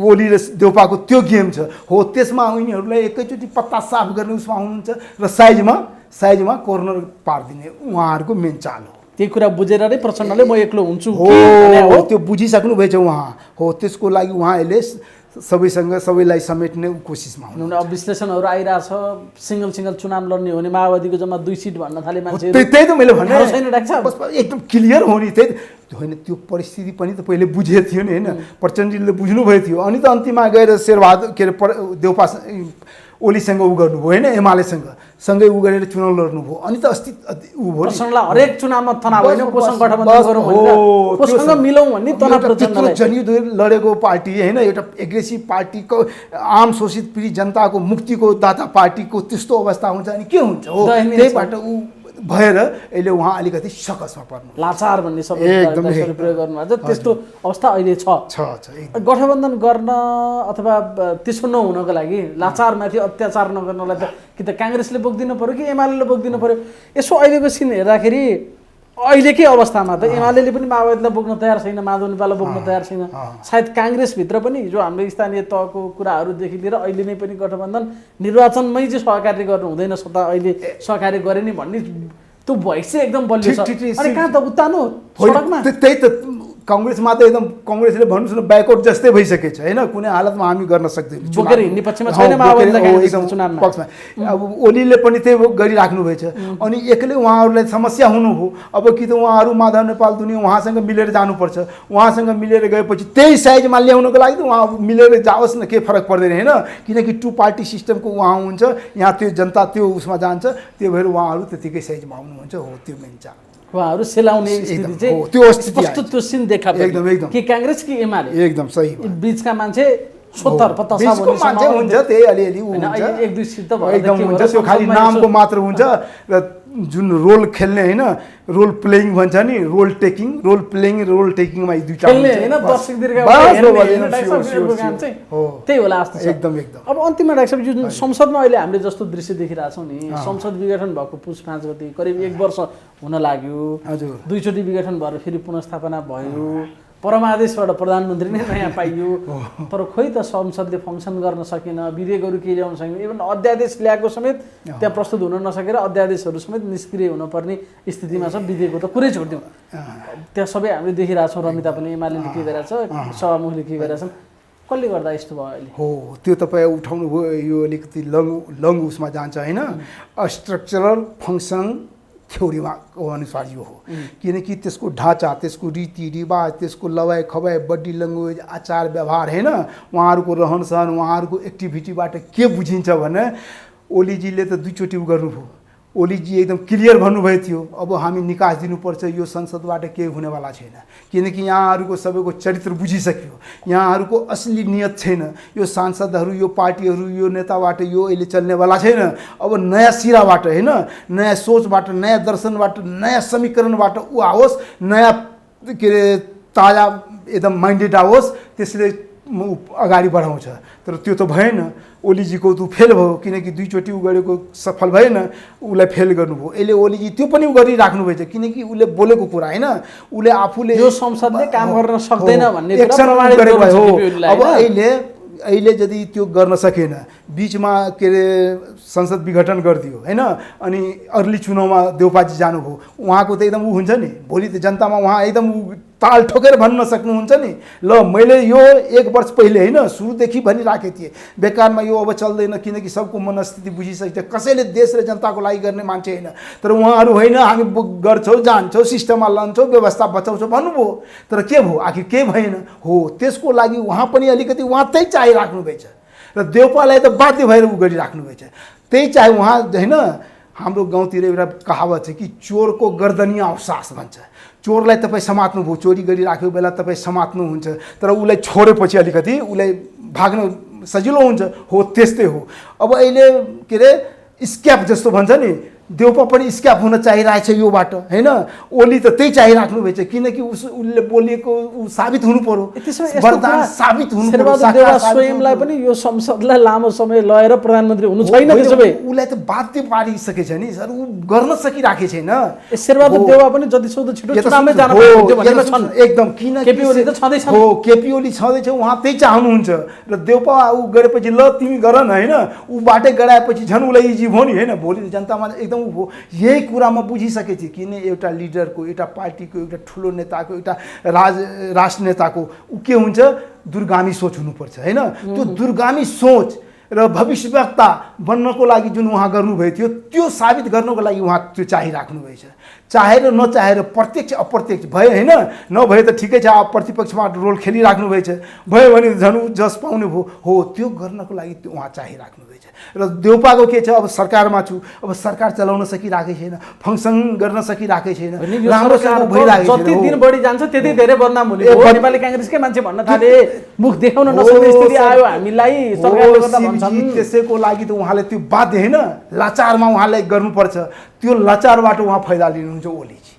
ओली र देउपाको त्यो गेम छ हो त्यसमा उनीहरूलाई एकैचोटि पत्ता साफ गर्ने उसमा हुनुहुन्छ र साइजमा कर्नर पारिदिने उहाँहरूको मेन चाल हो त्यही कुरा बुझेर नै प्रचण्डले म एक्लो हुन्छु हो त्यो बुझिसक्नु भएछ उहाँ हो त्यसको लागि उहाँ अहिले सबैसँग सबैलाई समेट्ने कोसिसमा हुनुहुन्छ अब विश्लेषणहरू आइरहेछ सिंगल चुनाव लड्ने हो भने माओवादीको जम्मा 2 सिट भन्न थाले मान्छे त्यही त मैले भने एकदम क्लियर हो नि त्यही होइन त्यो परिस्थिति पनि त पहिले बुझेको थियो नि होइन प्रचण्डजीले बुझ्नु भएको थियो अनि त अन्तिममा गएर शेरबहादुर के अरे देउपा ओलीसँग उ गर्नुभयो होइन एमालेसँग सँगै उ गरेर चुनाव लड्नुभयो अनि त अस्ति उ भयो प्रचण्डलाई हरेक चुनावमा तनाव होइन कोसँग गठबन्धन गरौँ भनेर कोसँग मिलौँ भन्ने तनाव प्रचण्डलाई जनयुद्ध लडेको पार्टी होइन एउटा एग्रेसिभ पार्टीको आम शोषित पीडित जनताको मुक्तिको दाता पार्टीको त्यस्तो अवस्था हुन्छ अनि के हुन्छ हो त्यहीबाट उ भएर अहिले उहाँ अलिकति सकसमा पर्नु लाचार भन्ने शब्द प्रयोग गर्नुभएको छ त्यस्तो अवस्था अहिले छ गठबन्धन गर्न अथवा त्यसो नहुनको लागि लाचारमाथि अत्याचार नगर्नलाई त कि त काङ्ग्रेसले बोक्दिनु पर्यो कि एमाले बोक्दिनु पर्यो यसो अहिलेको सिन हेर्दाखेरि अहिलेकै अवस्थामा त एमाले पनि माओवादीलाई बोक्न तयार छैन माधव नेपाललाई बोक्न तयार छैन सायद काङ्ग्रेसभित्र पनि हिजो हाम्रो स्थानीय तहको कुराहरूदेखि लिएर अहिले नै पनि गठबन्धन निर्वाचनमै चाहिँ सहकार्य गर्नु हुँदैन सता अहिले सहकार्य गरे नि भन्ने त्यो भोइस चाहिँ एकदम बलियो छ अनि कहाँ त उत्तानो सडकमा त्यही त काङ्ग्रेसमा त एकदम काङ्ग्रेसले भन्नुहोस् न ब्याकआउट जस्तै भइसकेको छ होइन कुनै हालतमा हामी गर्न सक्दैनौँ बोकेर हिँड्ने पक्षमा छैन माओवादीलाई पक्षमा अब ओलीले पनि त्यही गरिराख्नु भएछ अनि एक्लै उहाँहरूलाई समस्या हुनु हो अब कि त उहाँहरू माधव नेपाल दुनिया उहाँसँग मिलेर जानुपर्छ उहाँसँग मिलेर गएपछि त्यही साइजमा ल्याउनको लागि त उहाँ मिलेर जाओस् न केही फरक पर्दैन होइन किनकि टु पार्टी सिस्टमको उहाँ हुन्छ यहाँ त्यो जनता त्यो उसमा जान्छ त्यो भएर उहाँहरू त्यतिकै साइजमा आउनुहुन्छ हो त्यो मेन चाल उहाँहरू सेलाउने स्थिति चाहिँ त्यो सिन देखा एकदम कि काङ्ग्रेस कि एमाले एकदम सही बिचका मान्छे सोत्तर पत्ता मान्छे हुन्छ त्यही अलिअलि एक दुई सिट त एकदम हुन्छ त्यो खालि नामको मात्र हुन्छ र जुन रोल खेल्ने होइन रोल प्लेइङ भन्छ नि रोल प्लेइङ रोल टेकिङमा यी दुईटा त्यही होला जस्तो एकदम अब अन्तिममा डाक्टर साहब जुन संसदमा अहिले हामीले जस्तो दृश्य देखिरहेछौँ नि संसद विघटन भएको पुस 5 गते करिब 1 वर्ष हुन लाग्यो हजुर 2 चोटि विघटन भएर फेरि पुनर्स्थापना भयो परमादेशबाट प्रधानमन्त्री नै नयाँ पाइयो तर खोइ त संसदले फङ्सन गर्न सकेन विधेयकहरू केही ल्याउन सकेन इभन अध्यादेश ल्याएको समेत त्यहाँ प्रस्तुत हुन नसकेर अध्यादेशहरू समेत निष्क्रिय हुनुपर्ने स्थितिमा छ विधेयकको त कुरै छोडिदिउँ त्यहाँ सबै हामीले देखिरहेछौँ रमिता पनि एमाले के गरिरहेछ सभामुखले के गरिरहेछन् कसले गर्दा यस्तो भयो अहिले हो त्यो तपाईँ उठाउनु भयो यो अलिकति लङ उसमा जान्छ होइन स्ट्रक्चरल फङ्सन थ्योरीमा अनुसार यो हो किनकि त्यसको ढाँचा त्यसको रीतिरिवाज त्यसको लवाइ खवाइ बडी ल्याङ्ग्वेज आचार व्यवहार होइन उहाँहरूको रहन सहन उहाँहरूको एक्टिभिटीबाट के बुझिन्छ भने ओलीजीले त दुईचोटि गर्नुभयो ओलीजी एकदम क्लियर भन्नुभएको थियो अब हामी निकास दिनुपर्छ यो संसदबाट केही हुनेवाला छैन किनकि यहाँहरूको सबैको चरित्र बुझिसक्यो यहाँहरूको असली नियत छैन यो सांसदहरू यो पार्टीहरू यो नेताबाट यो अहिले चल्नेवाला छैन अब नयाँ सिराबाट होइन नयाँ सोचबाट नयाँ दर्शनबाट नयाँ समीकरणबाट ऊ आओस् नयाँ के अरे ताजा एकदम माइन्डेड आओस् त्यसले अगाडि बढाउँछ तर त्यो त भएन ओलीजीको त फेल भयो किनकि दुईचोटि उ गरेको सफल भएन उसलाई फेल गर्नुभयो अहिले ओलीजी त्यो पनि गरिराख्नु भएछ किनकि उसले बोलेको कुरा होइन उसले आफूले यो संसदले काम गर्न सक्दैन भन्ने कुरा प्रमाणित गरेको हो अब अहिले यदि त्यो गर्न सकेन बिचमा के अरे संसद विघटन गरिदियो होइन अनि अर्ली चुनावमा देउपाजी जानुभयो उहाँको त एकदम ऊ हुन्छ नि भोलि त जनतामा उहाँ एकदम ताल ठोकेर भन्न सक्नुहुन्छ नि ल मैले यो 1 वर्ष पहिले होइन सुरुदेखि भनिराखेको थिएँ बेकारमा यो अब चल्दैन किनकि सबको मनस्थिति बुझिसकेको कसैले देश र जनताको लागि गर्ने मान्छे होइन तर उहाँहरू होइन हामी गर्छौँ जान्छौँ सिस्टममा लान्छौँ व्यवस्था बचाउँछौँ भन्नुभयो तर के भयो आखिर केही भएन हो त्यसको लागि उहाँ पनि अलिकति उहाँ त्यही चाहिराख्नु भएछ र देउपालाई त बाध्य भएर उ गरिराख्नु भएछ त्यही चाहिँ उहाँ होइन हाम्रो गाउँतिर एउटा कहावत छ कि चोरको गर्दनीय अवसास भन्छ चोरलाई तपाईँ समात्नुभयो चोरी गरिराखेको बेला तपाईँ समात्नुहुन्छ तर उसलाई छोडेपछि अलिकति उसलाई भाग्न सजिलो हुन्छ हो त्यस्तै हो अब अहिले के अरे स्क्याप जस्तो भन्छ नि देउपा पनि स्क्याप हुन चाहिरहेछ योबाट होइन ओली त त्यही चाहिराख्नु भएछ किनकि उसले बोलेको साबित हुनु पर्यो वरदान साबित हुनु पर्यो स्वयंलाई पनि यो संसदलाई लामो समय लगेर प्रधानमन्त्री हुनु छैन त्यसो भए उसलाई त बाध्य पारिसकेछ नि सर ऊ गर्न सकिराखेको छैन शेरबहादुर देउवा पनि जति सक्दो छिटो चुनावमै जान पर्यो भनेर छन् एकदम किन केपी ओली त छँदैछ हो केपी ओली छँदैछ उहाँ त्यही चाहनुहुन्छ र देउपा ऊ गरेपछि ल तिमी गर न होइन ऊ बाटै गराएपछि झन् उसलाई इजी भयो नि होइन भोलि जनतामा एकदम यही कुरा म बुझिसकेको थिएँ किन एउटा लिडरको एउटा पार्टीको एउटा ठुलो नेताको एउटा राष्ट्र नेताको ऊ के हुन्छ दूरगामी सोच हुनुपर्छ होइन त्यो दूरगामी सोच र भविष्यवक्ता बन्नको लागि जुन उहाँ गर्नुभएको थियो त्यो साबित गर्नको लागि उहाँ त्यो चाहिराख्नु भएछ चाहेर नचाहेर प्रत्यक्ष अप्रत्यक्ष भयो होइन नभए त ठिकै छ अब प्रतिपक्षमा रोल खेलिराख्नु भएछ भयो भने झन् जस पाउने भयो हो त्यो गर्नको लागि त्यो उहाँ चाहिराख्नु भएछ र देउपाको के छ अब सरकारमा छु अब सरकार चलाउन सकिराखेको छैन फङ्सन गर्न सकिराखेको छैन राम्रोसँग भइरहेको छैन जति दिन बढी जान्छ त्यति धेरै बदनाम हुने हो नेपाली कांग्रेसकै मान्छे भन्न थाले मुख देखाउन नसक्ने स्थिति आयो हामीलाई सरकारले गर्दा भन्छन् त्यसैको लागि त उहाँले त्यो बाध्य होइन लाचारमा उहाँलाई गर्नुपर्छ त्यो लाचारबाट उहाँ फाइदा लिनुहुन्छ ओलीजी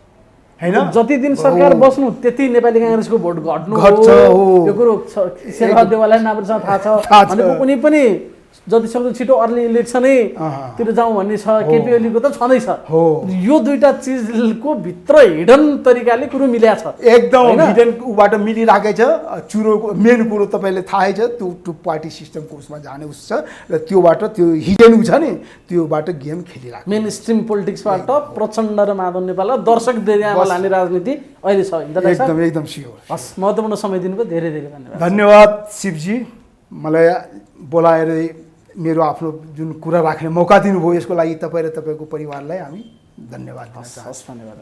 हैन जति दिन सरकार बस्नु त्यति नेपाली कांग्रेसको भोट घट्छ हो यो कुरो शेरबहादुर देउवालाई नामसँग थाहा छ अनि उनी पनि जति सक्दो छिटो अर्ली इलेक्सनै तिर जाउँ भन्ने छ केपी ओलीको त छँदैछ यो दुईटा चिजको भित्र हिडन तरिकाले कुरो मिल्या छ एकदम हिडन उबाट मिलिराकै छ चुरोको मेन कुरो तपाईले थाहै छ त्यो पार्टी सिस्टमको उसमा जाने उस छ र त्योबाट त्यो हिडन छ नि त्योबाट गेम खेलिराको मेन स्ट्रिम पोलिटिक्सबाट प्रचण्ड र माधव नेपाल दर्शक देरियामा लाने राजनीति अहिले छ एकदम एकदम स्योर हस् महत्त्वपूर्ण समय दिनुको धेरै धेरै धन्यवाद धन्यवाद शिवजी मलाई बोलाएर मेरो आफ्नो जुन कुरा राख्ने मौका दिनुभयो यसको लागि तपाईँ र तपाईँको परिवारलाई हामी धन्यवाद दिन चाहन्छौँ। धन्यवाद।